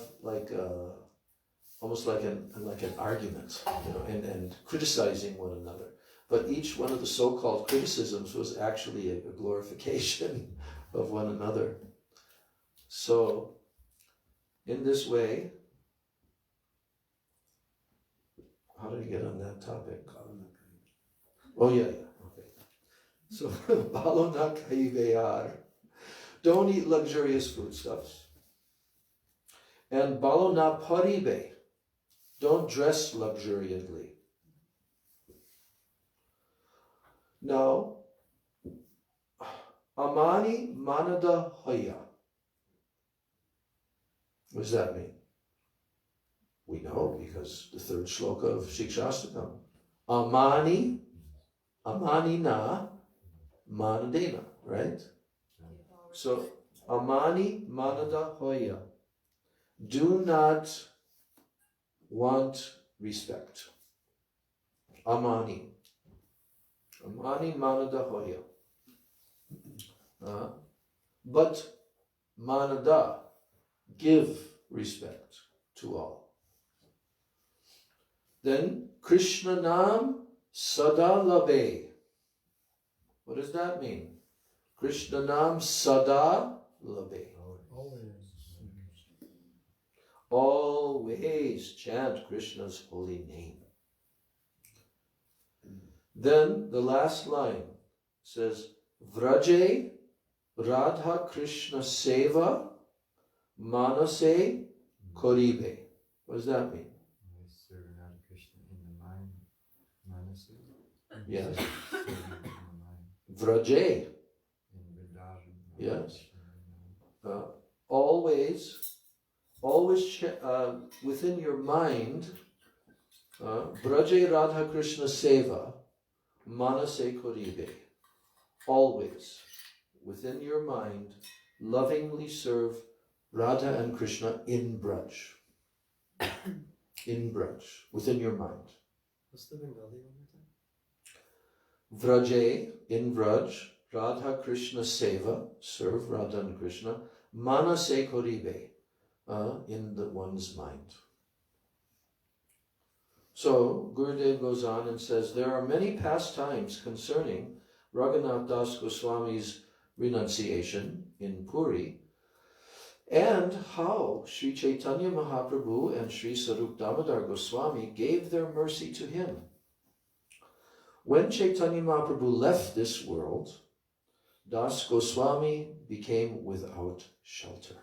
S1: almost like an argument, and criticizing one another. But each one of the so-called criticisms was actually a glorification of one another. So, in this way, how did I get on that topic? Oh yeah, okay. So, balona kaiveyar. Don't eat luxurious foodstuffs. And balona paribe. Don't dress luxuriantly. Now, amani manada hoya. What does that mean? We know because the third shloka of Shikshastakam. Amani na manadena, right? So, amani manada hoya. Do not want respect. Amani manada hoya. But manada, give respect to all. Then Krishna Nam Sada Labe. What does that mean? Krishna Nam Sada Labe. Always chant Krishna's holy name. Then the last line says, Vraje Radha Krishna Seva Manase Koribe. What does that mean?
S2: Serve Radha Krishna in the mind, Manase.
S1: Yes.
S2: Serving in the mind.
S1: Vraje.
S2: In Vrindavan.
S1: Yes. Always within your mind, Braje Radha Krishna Seva Manase Koribe. Always within your mind, lovingly serve Radha and Krishna in Braj. In Braj, within your mind.
S2: What's the Bengali one more time?
S1: Vraje, in Braj, Radha Krishna Seva, serve Radha and Krishna, Manase Koribe, in the one's mind. So, Gurudev goes on and says, there are many pastimes concerning Raghunath Das Goswami's renunciation in Puri, and how Sri Chaitanya Mahaprabhu and Sri Sarup Damodar Goswami gave their mercy to him. When Chaitanya Mahaprabhu left this world, Das Goswami became without shelter.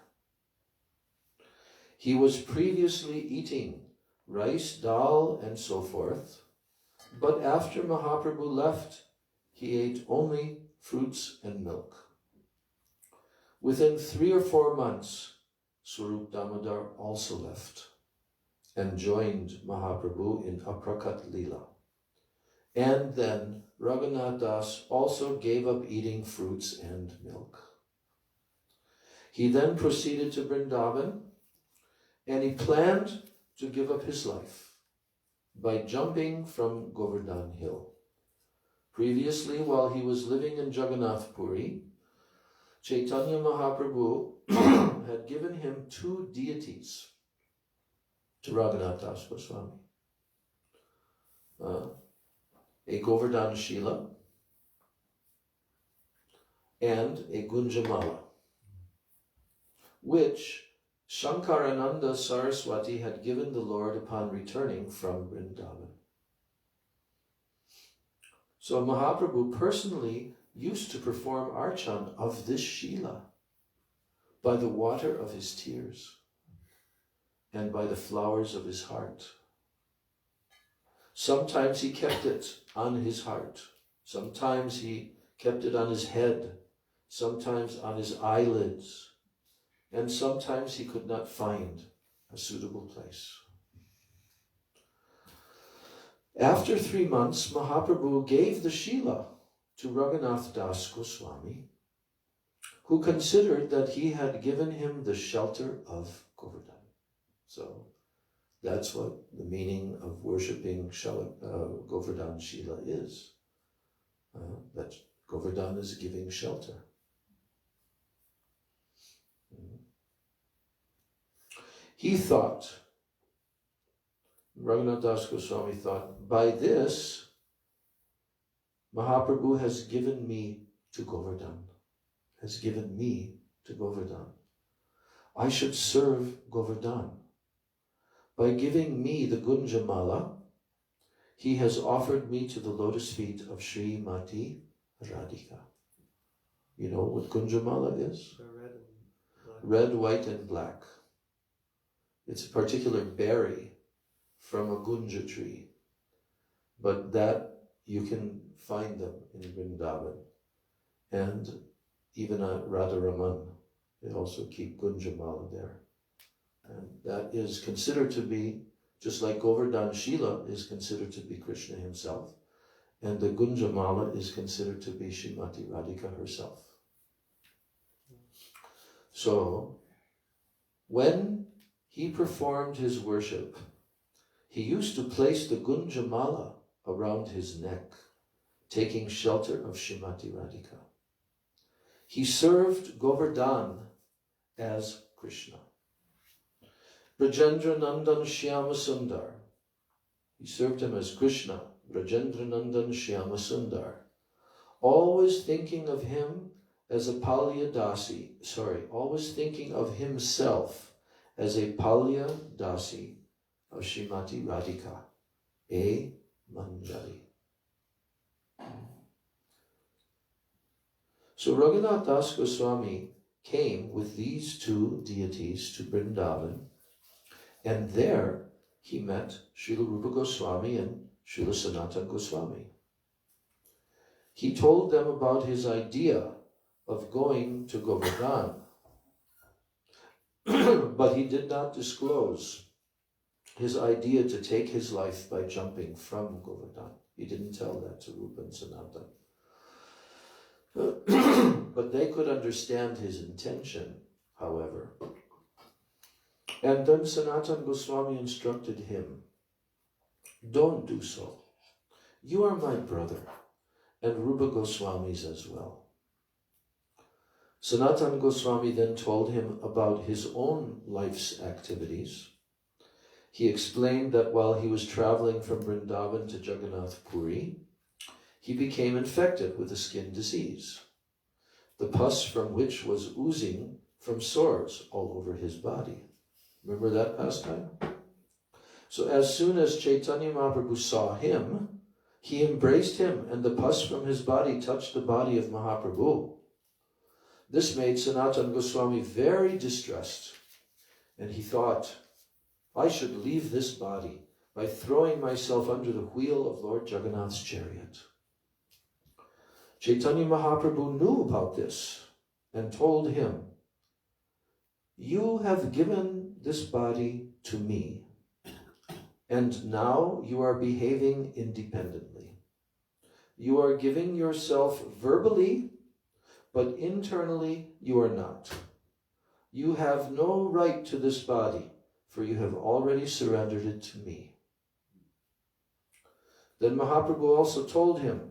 S1: He was previously eating rice, dal, and so forth, but after Mahaprabhu left, he ate only fruits and milk. Within 3 or 4 months, Swarup Damodar also left and joined Mahaprabhu in Aprakat Leela. And then Raghunath Das also gave up eating fruits and milk. He then proceeded to Vrindavan, and he planned to give up his life by jumping from Govardhan Hill. Previously, while he was living in Jagannath Puri, Chaitanya Mahaprabhu had given him 2 deities to Raghunath Das Goswami. A Govardhan Shila and a Gunjamala, which Shankarananda Saraswati had given the Lord upon returning from Vrindavan. So Mahaprabhu personally used to perform archan of this Shila by the water of his tears. and by the flowers of his heart. Sometimes he kept it on his heart. Sometimes he kept it on his head. Sometimes on his eyelids. And sometimes he could not find a suitable place. After 3 months, Mahaprabhu gave the Srila to Raghunath Das Goswami, who considered that he had given him the shelter of Govardhan. So that's what the meaning of worshipping Govardhan Srila is. That Govardhan is giving shelter. He thought, Raghunath Das Goswami thought, by this, Mahaprabhu has given me to Govardhan, has given me to Govardhan. I should serve Govardhan. By giving me the Gunjamala, he has offered me to the lotus feet of Srimati Radhika. You know what Gunjamala is? Red, white, and black. It's a particular berry from a gunja tree, but that you can find them in Vrindavan. And even at Radharaman, they also keep Gunjamala there. And that is considered to be, just like Govardhan Srila is considered to be Krishna himself, and the Gunjamala is considered to be Srimati Radhika herself. So, when he performed his worship, he used to place the Gunjamala around his neck, taking shelter of Srimati Radhika. He served Govardhan as Krishna. Brajendra Nandan Shyama Sundar. He served him as Krishna, Brajendra Nandan Shyama Sundar, always thinking of him as a Palya Dasi, always thinking of himself as a Palya Dasi of Srimati Radhika, a Manjari. So Raghunath Das Goswami came with these two deities to Vrindavan, and there he met Srila Rupa Goswami and Srila Sanatana Goswami. He told them about his idea of going to Govardhan, but he did not disclose his idea to take his life by jumping from Govardhan. He didn't tell that to Rupa and Sanatana. But they could understand his intention, however. And then Sanatana Goswami instructed him, don't do so. You are my brother, and Rupa Goswami's as well. Sanatana Goswami then told him about his own life's activities. He explained that while he was traveling from Vrindavan to Jagannath Puri, he became infected with a skin disease, the pus from which was oozing from sores all over his body. Remember that pastime? So as soon as Chaitanya Mahaprabhu saw him, he embraced him, and the pus from his body touched the body of Mahaprabhu. This made Sanatana Goswami very distressed, and he thought, I should leave this body by throwing myself under the wheel of Lord Jagannath's chariot. Chaitanya Mahaprabhu knew about this and told him, you have given this body to me, and now you are behaving independently. You are giving yourself verbally, but internally you are not. You have no right to this body, for you have already surrendered it to me. Then Mahaprabhu also told him,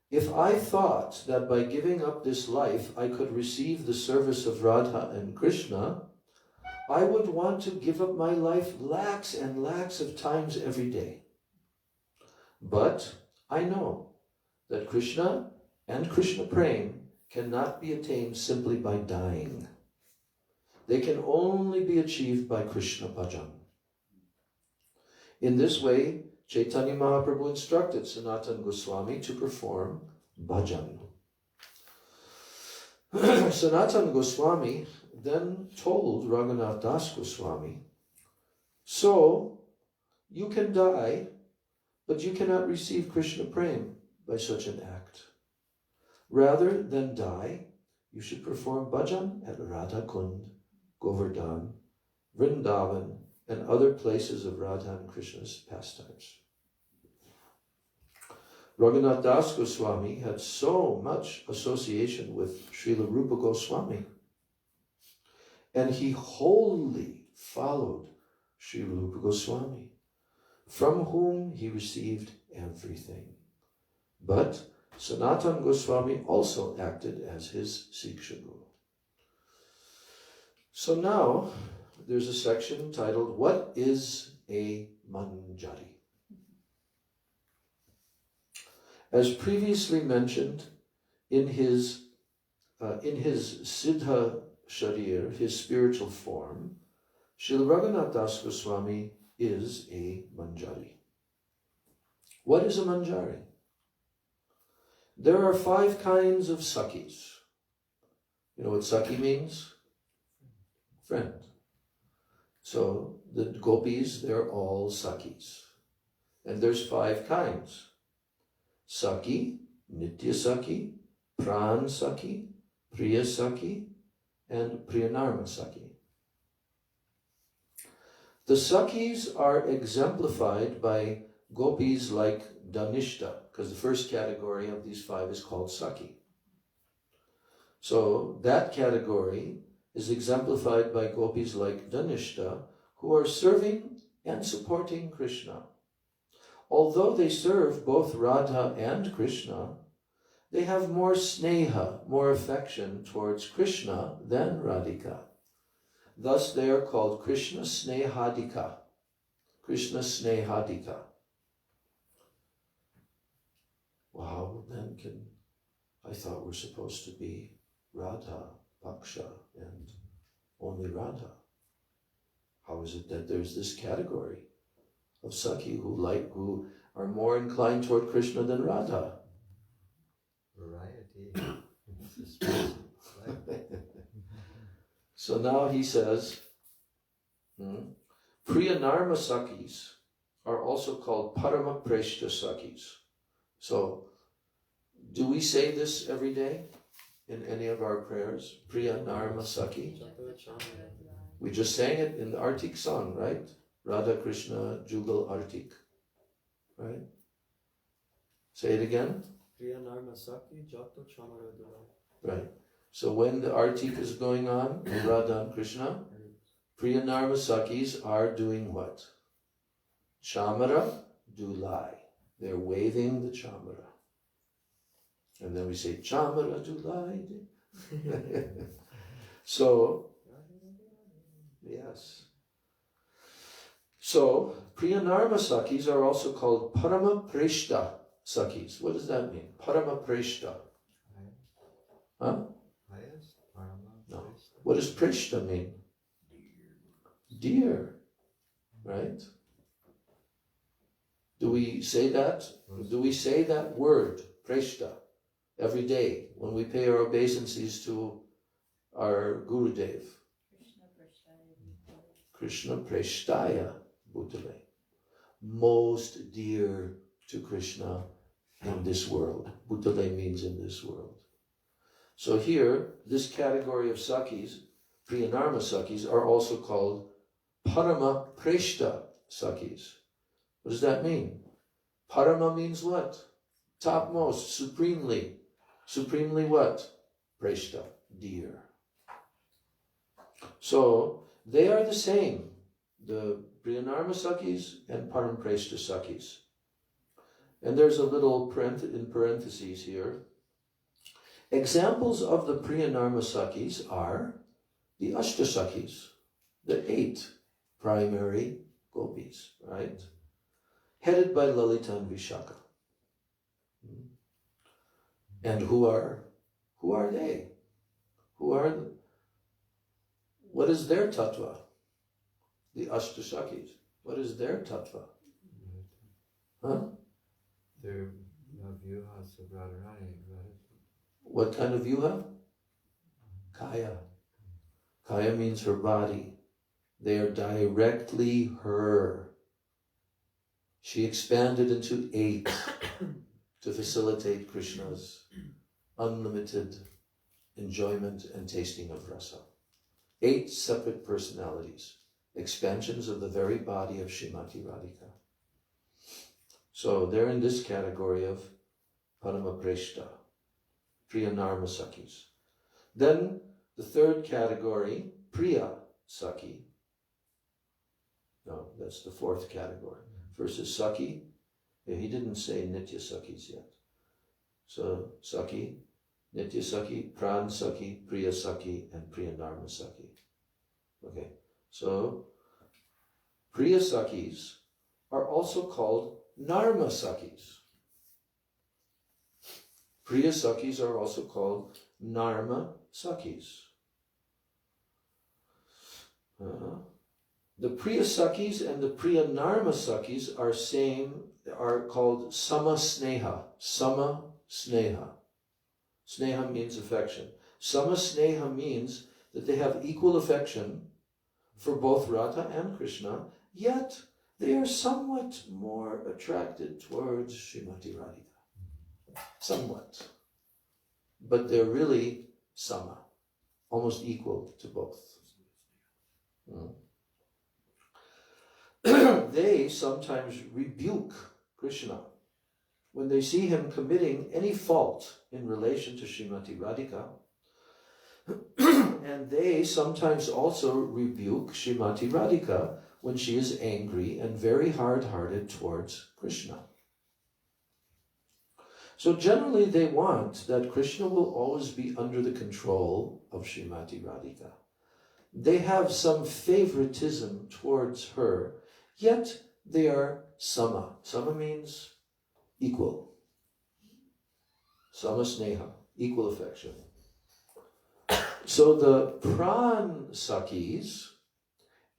S1: if I thought that by giving up this life I could receive the service of Radha and Krishna, I would want to give up my life lakhs and lakhs of times every day. But I know that Krishna and Krishna praying cannot be attained simply by dying. They can only be achieved by Krishna bhajan. In this way, Chaitanya Mahaprabhu instructed Sanatana Goswami to perform bhajan. Sanatana Goswami then told Raghunath Das Goswami, so you can die, but you cannot receive Krishna Prem by such an act. Rather than die, you should perform bhajan at Radha Kund, Govardhan, Vrindavan, and other places of Radha and Krishna's pastimes. Raghunath Das Goswami had so much association with Srila Rupa Goswami, and he wholly followed Srila Rupa Goswami, from whom he received everything. But Sanatana Goswami also acted as his Siksha Guru. So now there's a section titled, What is a Manjari? As previously mentioned, in his Siddha Sharir, his spiritual form, Srila Raghunath Das Goswami is a Manjari. What is a Manjari? There are 5 kinds of Sakhis. You know what Sakhi means? Friend. So the gopis, they're all Sakhis. And there's 5 kinds. Sakhi, Nitya Sakhi, Pran Sakhi, Priya Sakhi, and Priyanarma Sakhi. The Sakhis are exemplified by gopis like Dhanishta, because the first category of these 5 is called Sakhi. So that category is exemplified by gopis like Dhanishta, who are serving and supporting Krishna. Although they serve both Radha and Krishna, they have more sneha, more affection towards Krishna than Radhika. Thus they are called Krishna Snehadika. Krishna Snehadika. Wow, then I thought we're supposed to be Radha, Paksha, and only Radha. How is it that there's this category of Sakhi who are more inclined toward Krishna than Radha?
S2: Variety.
S1: So now he says, Priyanarma Sakhis are also called Parama Preshta Sakhis. So, do we say this every day in any of our prayers? Priyanarma Sakhi? We just sang it in the Artik song, right? Radha Krishna Jugal Artik. Right? Say it again. Right. So when the Artik is going on, Radha and Krishna, Priyanarma Sakhis are doing what? Chamara Dulai. They're waving the chamara. And then we say, Chamara Dulai. So, yes. So, Priyanarma Sakhis are also called Parama Preshta Sakhis. What does that mean? Parama Preshta. Huh?
S2: Highest? Parama?
S1: No. What does Preshta mean? Dear. Right? Do we say that? Do we say that word, Preshta, every day when we pay our obeisances to our Gurudev? Krishna Preshtaya Bhutale. Most dear to Krishna in this world. Bhutale means in this world. So here, this category of Sakhis, Priyanarma Sakhis, are also called Parama Preshta Sakhis. What does that mean? Parama means what? Topmost, supremely. Supremely what? Preshta, dear. So, they are the same, the Priyanarma Sakhis and Param Preshta Sakhis. And there's a little in parentheses here. Examples of the Priyanarma Sakhis are the Ashtasakhis, the 8 primary gopis, right? Headed by Lalita and Vishaka. And who are they? What is their tattva? The Ashtasakis. What is their tattva? Huh?
S2: Their vyuhas of Radharani.
S1: What kind of vyuha? Kaya. Kaya means her body. They are directly her. She expanded into 8 to facilitate Krishna's unlimited enjoyment and tasting of rasa. 8 separate personalities, expansions of the very body of Srimati Radhika. So they're in this category of Paramapreshta, Priya Narma Sakis. Then the third category, Priya Saki. No, that's the fourth category. First is Saki. Yeah, he didn't say Nitya Sakis yet. So Saki, Nitya Saki, Pran Saki, Priya Saki, and Priya Narma Saki. Okay, so Priya Sakis are also called Narma Sakis. Priya Sakis are also called Narma Sakis. The Priya Sakis and the Priya Narma Sakis are called Sama Sneha. Sama Sneha. Sneha means affection. Sama Sneha means that they have equal affection for both Radha and Krishna, yet they are somewhat more attracted towards Srimati Radhika. Somewhat. But they're really Sama, almost equal to both. They sometimes rebuke Krishna when they see him committing any fault in relation to Srimati Radhika. And they sometimes also rebuke Srimati Radhika when she is angry and very hard-hearted towards Krishna. So generally they want that Krishna will always be under the control of Srimati Radhika. They have some favoritism towards her, yet they are Sama. Sama means equal. Sama Sneha, equal affection. So the Pran Sakis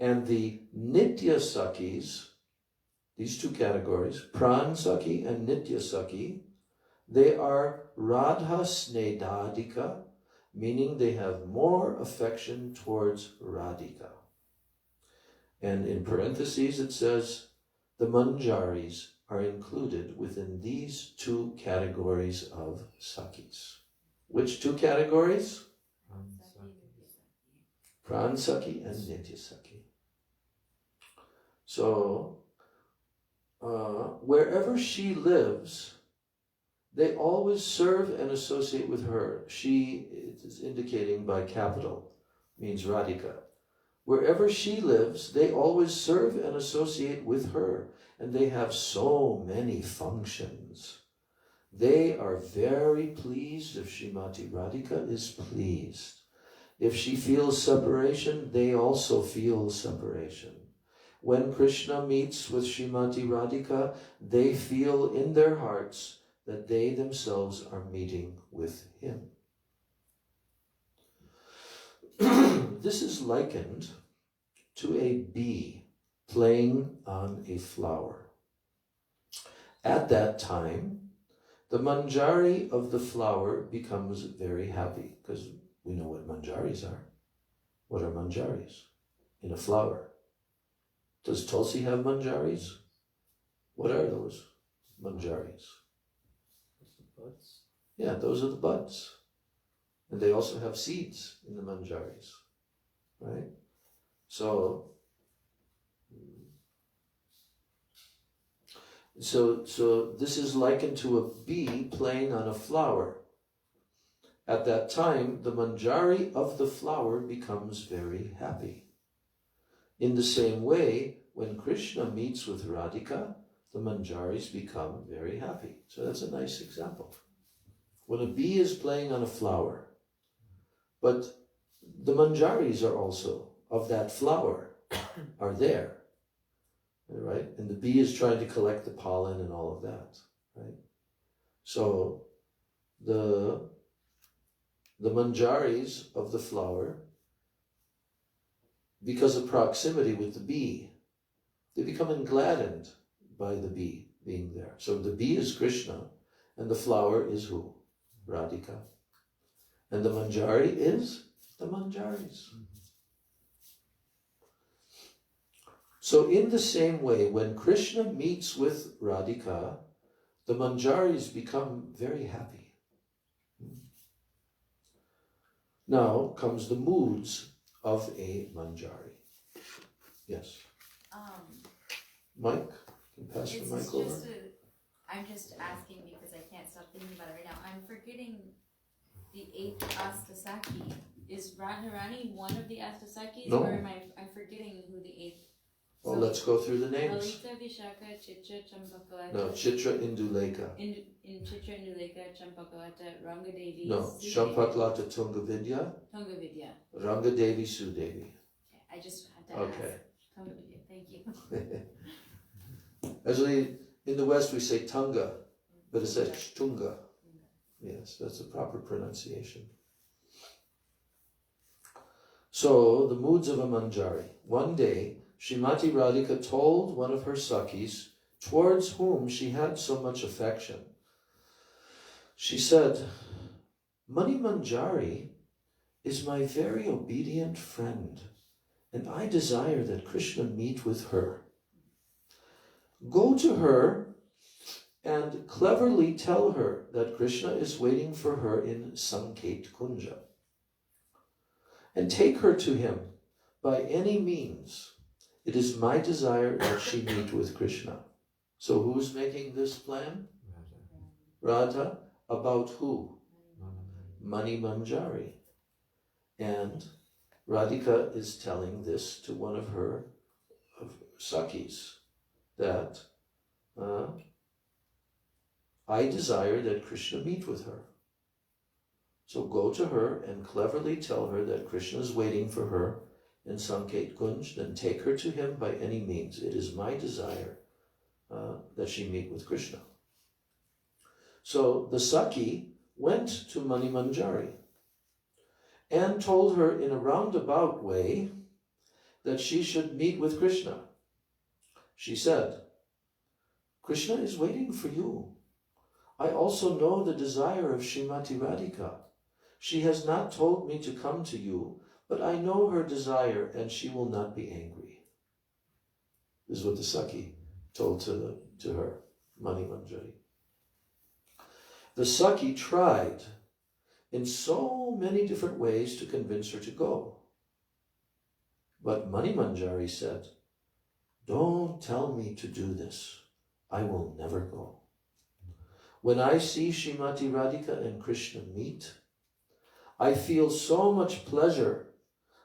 S1: and the Nitya Sakis, these two categories, Pran Saki and Nitya Saki, they are Radha Snedadika, meaning they have more affection towards Radhika. And in parentheses it says, the Manjaris are included within these two categories of Sakis. Which two categories? Pran Saki and Nitya Saki. So, wherever she lives, they always serve and associate with her. She, it is indicating by capital, means Radhika. Wherever she lives, they always serve and associate with her. And they have so many functions. They are very pleased if Srimati Radhika is pleased. If she feels separation, they also feel separation. When Krishna meets with Srimati Radhika, they feel in their hearts that they themselves are meeting with him. This is likened to a bee playing on a flower. At that time, the manjari of the flower becomes very happy, because we know what manjaris are. What are manjaris? In a flower. Does Tulsi have manjaris? What are those manjaris?
S2: Buds.
S1: Yeah, those are the buds. And they also have seeds in the manjaris, right? So this is likened to a bee playing on a flower. At that time, the manjari of the flower becomes very happy. In the same way, when Krishna meets with Radhika, the manjaris become very happy. So that's a nice example. When a bee is playing on a flower, but the manjaris are also of that flower, are there, right? And the bee is trying to collect the pollen and all of that, right? So the manjaris of the flower, because of proximity with the bee, they become gladdened by the bee being there. So the bee is Krishna, and the flower is who? Radhika. And the manjari is the manjaris. So in the same way, when Krishna meets with Radhika, the manjaris become very happy. Now comes the moods of a manjari. Yes. Mike, can you pass the
S6: It's
S1: mic over?
S6: just I'm just asking because I can't stop thinking about it right now. I'm forgetting the 8th Astasaki. Is Radharani one of the Astasakis?
S1: No.
S6: Or I'm forgetting who the 8th?
S1: Well, let's go through the names.
S6: Lalita, Vishaka, Chitra, Champakawata.
S1: No, Chitra Induleka.
S6: In Chitra, Induleka, Champakawata, Rangadevi.
S1: No,
S6: Sudevi.
S1: Shampaklata Tungavidya,
S6: Tungavidya.
S1: Rangadevi Sudevi.
S6: Okay, I just had to
S1: Okay.
S6: ask. Tungavidya, thank you.
S1: Actually, in the West we say Tunga, but it's says Tunga. Yes, that's the proper pronunciation. So, the moods of a manjari. One day, Srimati Radhika told one of her Sakis, towards whom she had so much affection. She said, Mani Manjari is my very obedient friend, and I desire that Krishna meet with her. Go to her and cleverly tell her that Krishna is waiting for her in Sanket Kunja. And take her to him by any means. It is my desire that she meet with Krishna. So who's making this plan? Radha. About who? Mani Manjari. And Radhika is telling this to one of her Sakis, that I desire that Krishna meet with her. So go to her and cleverly tell her that Krishna is waiting for her in Sanket Kunj, then take her to him by any means. It is my desire that she meet with Krishna. So the Saki went to Mani Manjari and told her in a roundabout way that she should meet with Krishna. She said, Krishna is waiting for you. I also know the desire of Srimati Radhika. She has not told me to come to you, but I know her desire and she will not be angry. This is what the Saki told to her, Mani Manjari. The Saki tried in so many different ways to convince her to go. But Mani Manjari said, don't tell me to do this. I will never go. When I see Srimati Radhika and Krishna meet, I feel so much pleasure,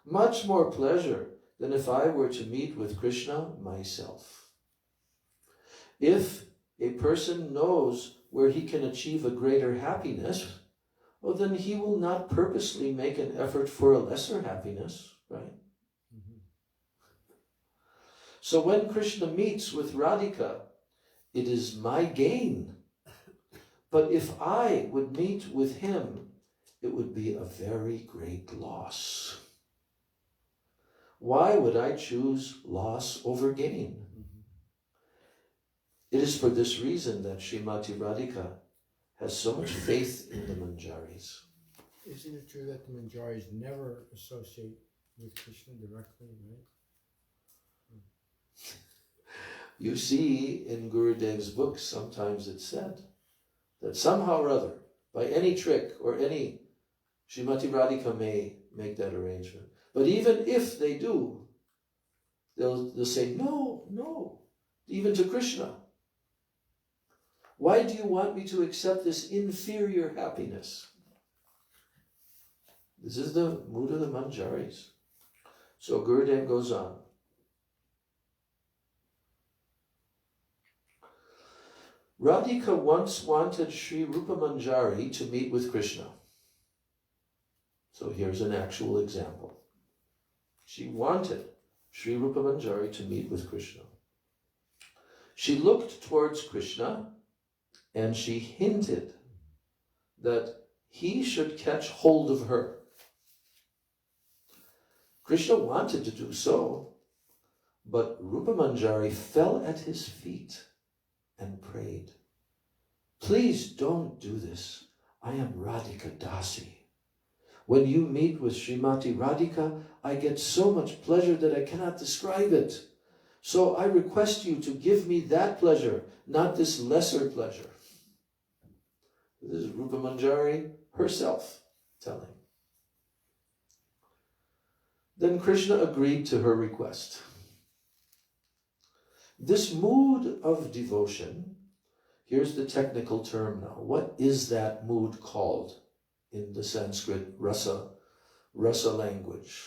S1: much more pleasure than if I were to meet with Krishna myself. If a person knows where he can achieve a greater happiness, well, then he will not purposely make an effort for a lesser happiness, right? Mm-hmm. So when Krishna meets with Radhika, it is my gain. But if I would meet with him, it would be a very great loss. Why would I choose loss over gain? It is for this reason that Srimati Radhika has so much faith in the Manjaris.
S5: Isn't it true that the Manjaris never associate with Krishna directly, right?
S1: You see in Gurudev's books, sometimes it's said that somehow or other, by any trick or any, Srimati Radhika may make that arrangement. But even if they do, they'll say, no, even to Krishna. Why do you want me to accept this inferior happiness? This is the mood of the Manjaris. So Gurudev goes on. Radhika once wanted Sri Rupa Manjari to meet with Krishna. So here's an actual example. She wanted Sri Rupa Manjari to meet with Krishna. She looked towards Krishna and she hinted that he should catch hold of her. Krishna wanted to do so, but Rupa Manjari fell at his feet and prayed, please don't do this. I am Radhika Dasi. When you meet with Srimati Radhika, I get so much pleasure that I cannot describe it. So I request you to give me that pleasure, not this lesser pleasure. This is Rupa Manjari herself telling. Then Krishna agreed to her request. This mood of devotion, here's the technical term now. What is that mood called in the Sanskrit rasa language?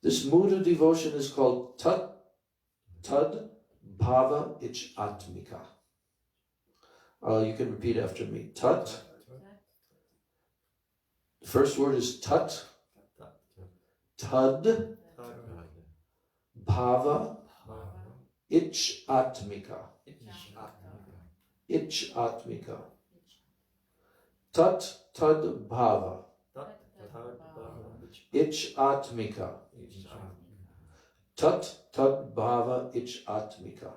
S1: This mood of devotion is called tad bhava ich atmika. You can repeat after me. Tat. The first word is tat. Tad bhava ich atmika. Ich atmika. Tat bhava ich atmika. Tat bhava ich atmika.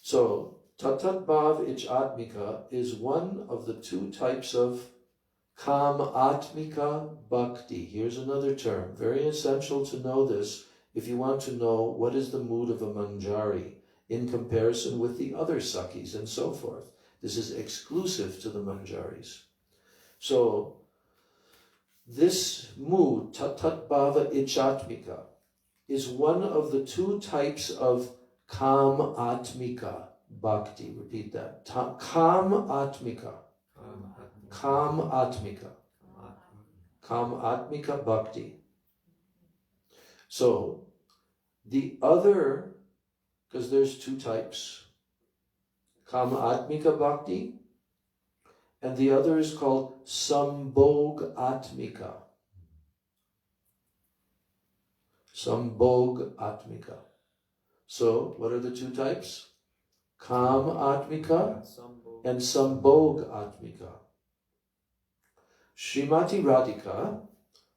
S1: So, tat bhava ich atmika is one of the two types of kam atmika bhakti. Here's another term, very essential to know this if you want to know what is the mood of a manjari in comparison with the other sakhis and so forth. This is exclusive to the manjaris. So, this mood, tat bhava ich atmika, is one of the two types of kam atmika bhakti. Repeat that. Kam atmika. Kam atmika. Kam atmika bhakti. So, the other, because there's two types, kam atmika bhakti, and the other is called sambhog atmika. Sambhog atmika. So, what are the two types? Kam atmika and sambhog atmika. Srimati Radhika,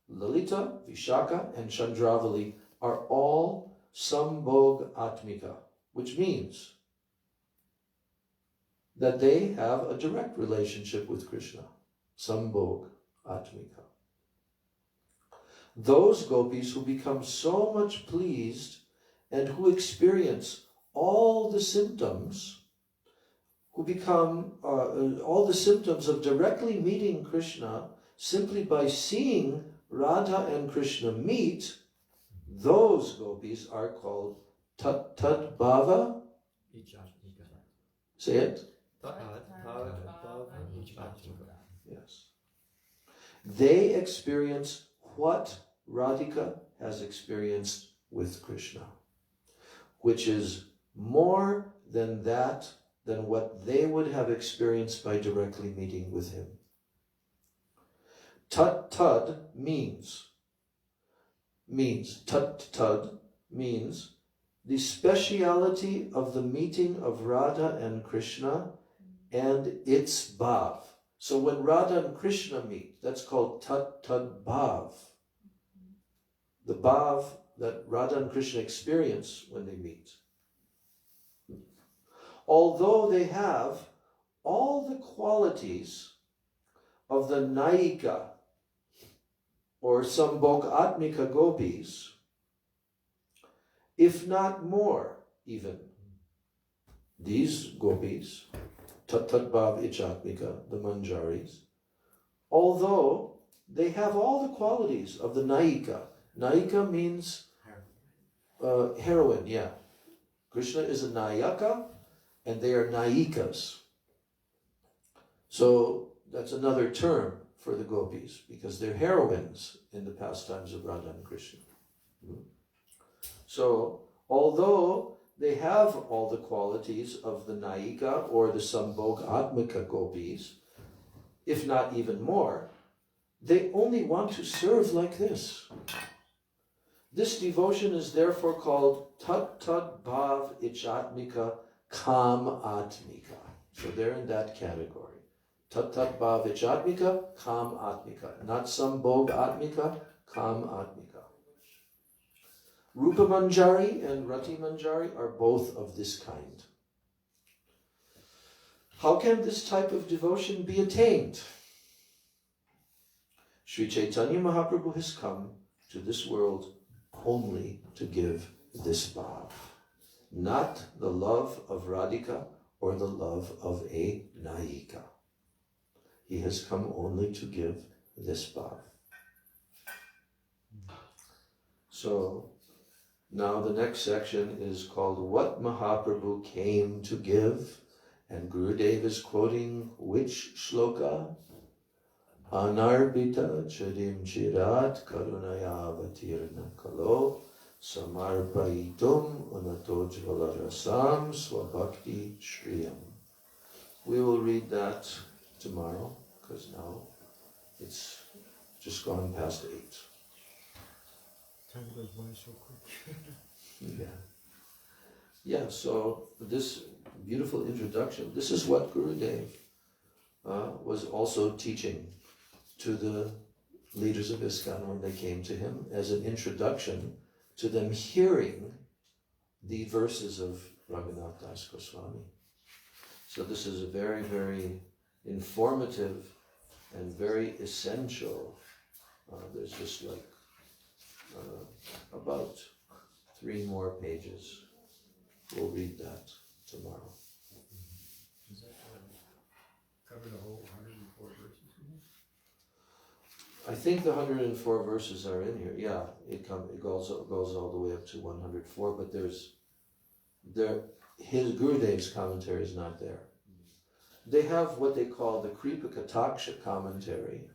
S1: Lalita, Vishaka, and Chandravali are all sambhog atmika, which means that they have a direct relationship with Krishna. Sambhog atmika. Those gopis who become so much pleased and who experience all the symptoms, who become all the symptoms of directly meeting Krishna simply by seeing Radha and Krishna meet, those gopis are called tat bhava. Say it. Yes. They experience what Radhika has experienced with Krishna, which is more than what they would have experienced by directly meeting with him. Tad means the speciality of the meeting of Radha and Krishna and its bhav. So when Radha and Krishna meet, that's called tat bhav. The bhav that Radha and Krishna experience when they meet. Although they have all the qualities of the Naika or Sambhog Atmika gopis, if not more even, these gopis, tat bhav ich atmika, the manjaris, although they have all the qualities of the Naika. Naika means heroine, yeah. Krishna is a Nayaka, and they are Naikas. So that's another term for the gopis, because they're heroines in the pastimes of Radha and Krishna. So, although they have all the qualities of the Naika or the Sambhog Atmika gopis, if not even more, they only want to serve like this. This devotion is therefore called tat bhav ich atmika kam atmika. So they're in that category. Tat bhav ich atmika kam atmika. Not sambhog atmika, kam atmika. Rupa Manjari and Rati Manjari are both of this kind. How can this type of devotion be attained? Sri Chaitanya Mahaprabhu has come to this world only to give this bhav, not the love of Radhika or the love of a Nayika. He has come only to give this bhav. So now the next section is called What Mahaprabhu Came to Give, and Gurudev is quoting which shloka? Anarbita charim chirat karunayavatirna kalo samarpaitum unatojvalarasam swabhakti shriyam. We will read that tomorrow, because now it's just gone past 8.
S5: Time goes by so quick.
S1: Yeah, so this beautiful introduction, this is what Gurudev was also teaching to the leaders of ISKCON when they came to him, as an introduction to them hearing the verses of Raghunath Das Goswami. So this is a very, very informative and very essential. There's just like about 3 more pages. We'll read that tomorrow.
S5: Does that cover the whole 104 verses?
S1: I think the 104 verses are in here. Yeah, it goes all the way up to 104, but his Gurudev's commentary is not there. They have what they call the Kripa-Kataksha commentary,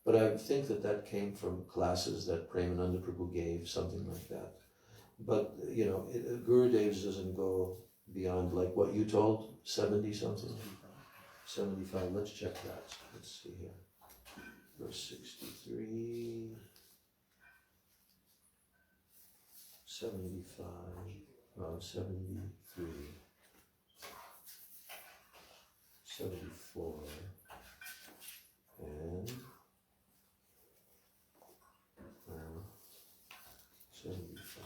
S1: but I think that came from classes that Premananda Prabhu gave, something like that. But, you know, Gurudev's doesn't go beyond like what you told, 70 something? 75, let's check that. Let's see here. Verse 63, 75, 73, 74, and 75.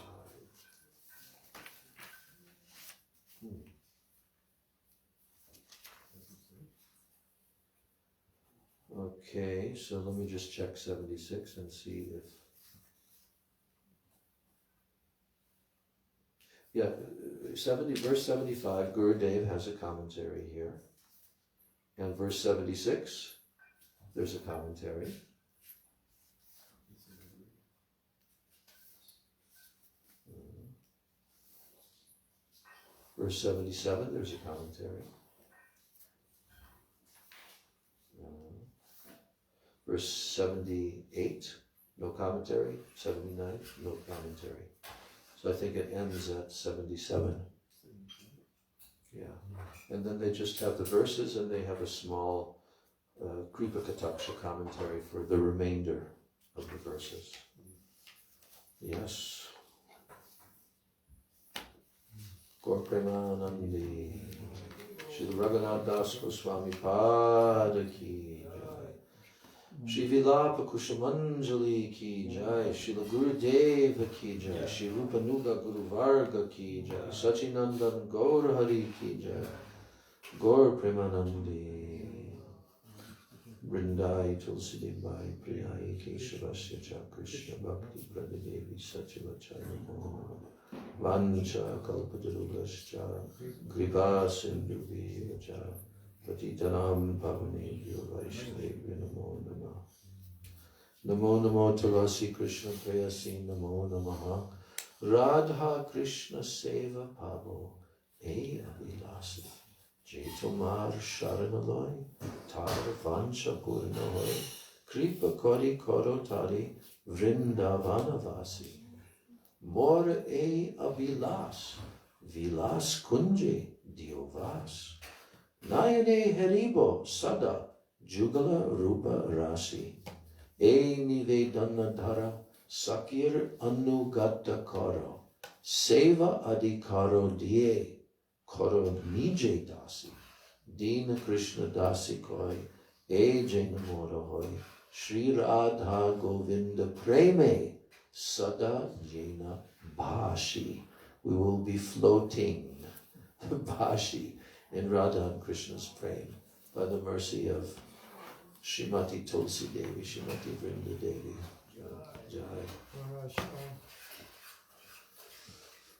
S1: Okay, so let me just check 76 and see if... Yeah, verse 75, Gurudev has a commentary here. And verse 76, there's a commentary. Verse 77, there's a commentary. Verse 78, no commentary. 79, no commentary. So I think it ends at 77. Yeah. And then they just have the verses, and they have a small Kripa-Kataksha commentary for the remainder of the verses. Yes. Gaur Premanandi. Srila Raghunath Das Goswami Pada ki jai. Shri Vilapa-kusumanjali ki jai. Srila Gurudev ki jai. Shri Rupanuga Guru Varga ki jai. Sachinandan Gaur Hari ki jai. Gaur Premanandi. Vrindai Tulsidevi Priyai Keshavasya Cha Krishna Bhakti Pradadevi Sachivachayanam Vancha Kalpatarubhascha Kripa Sindhubhyacha Patitanam Pavanebhyo Vaishnavya Namo Namah. Namo Namo Tulasi Krishna Prayasi Namo Namaha Radha Krishna Seva Pavo E Avilasi Jaitomar Sharanaloy Tar Vancha Purnaloy Kripa Kori Koro Tari Vrindavanavasi More E Avilas Vilas Kunje Diovas Nayane Haribo Sada Jugala Rupa Rasi E Nivedana Dhara Sakir Anugata Karo Seva Adhikaro Die Koro Nije Dasi Dina Krishna Dasi Koi E Jainamora Hoi Shri Radha Govinda Preme Sada Jena Bhashi. We will be floating Bhashi in Radha and Krishna's prem by the mercy of Srimati Tulsi Devi, Srimati Vrinda Devi. Jai.
S5: Maharaj,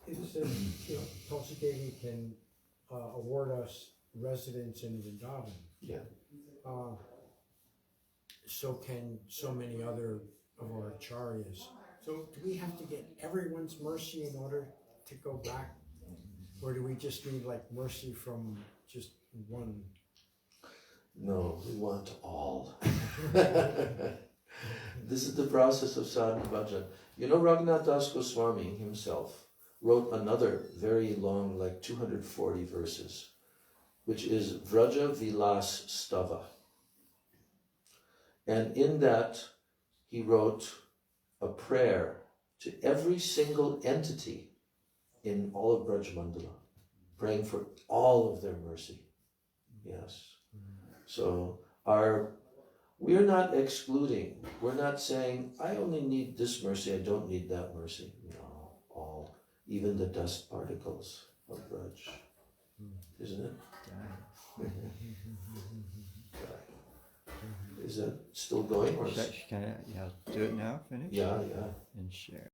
S5: it says, you know, Tulsi Devi can award us residence in Vrindavan.
S1: Yeah.
S5: So can so many other of our acharyas. So do we have to get everyone's mercy in order to go back? Or do we just need like mercy from just one?
S1: No, we want all. This is the process of sadhana bhajan. You know, Raghunath Das Goswami himself wrote another very long, like 240 verses, which is Vraja Vilas Stava. And in that, he wrote a prayer to every single entity in all of Braj Mandala, praying for all of their mercy. Yes. So we're not excluding. We're not saying, I only need this mercy, I don't need that mercy. No, all, even the dust particles of Braj. Isn't it? Is that still going? Or
S7: Can I do it now? Finish?
S1: yeah.
S7: And share.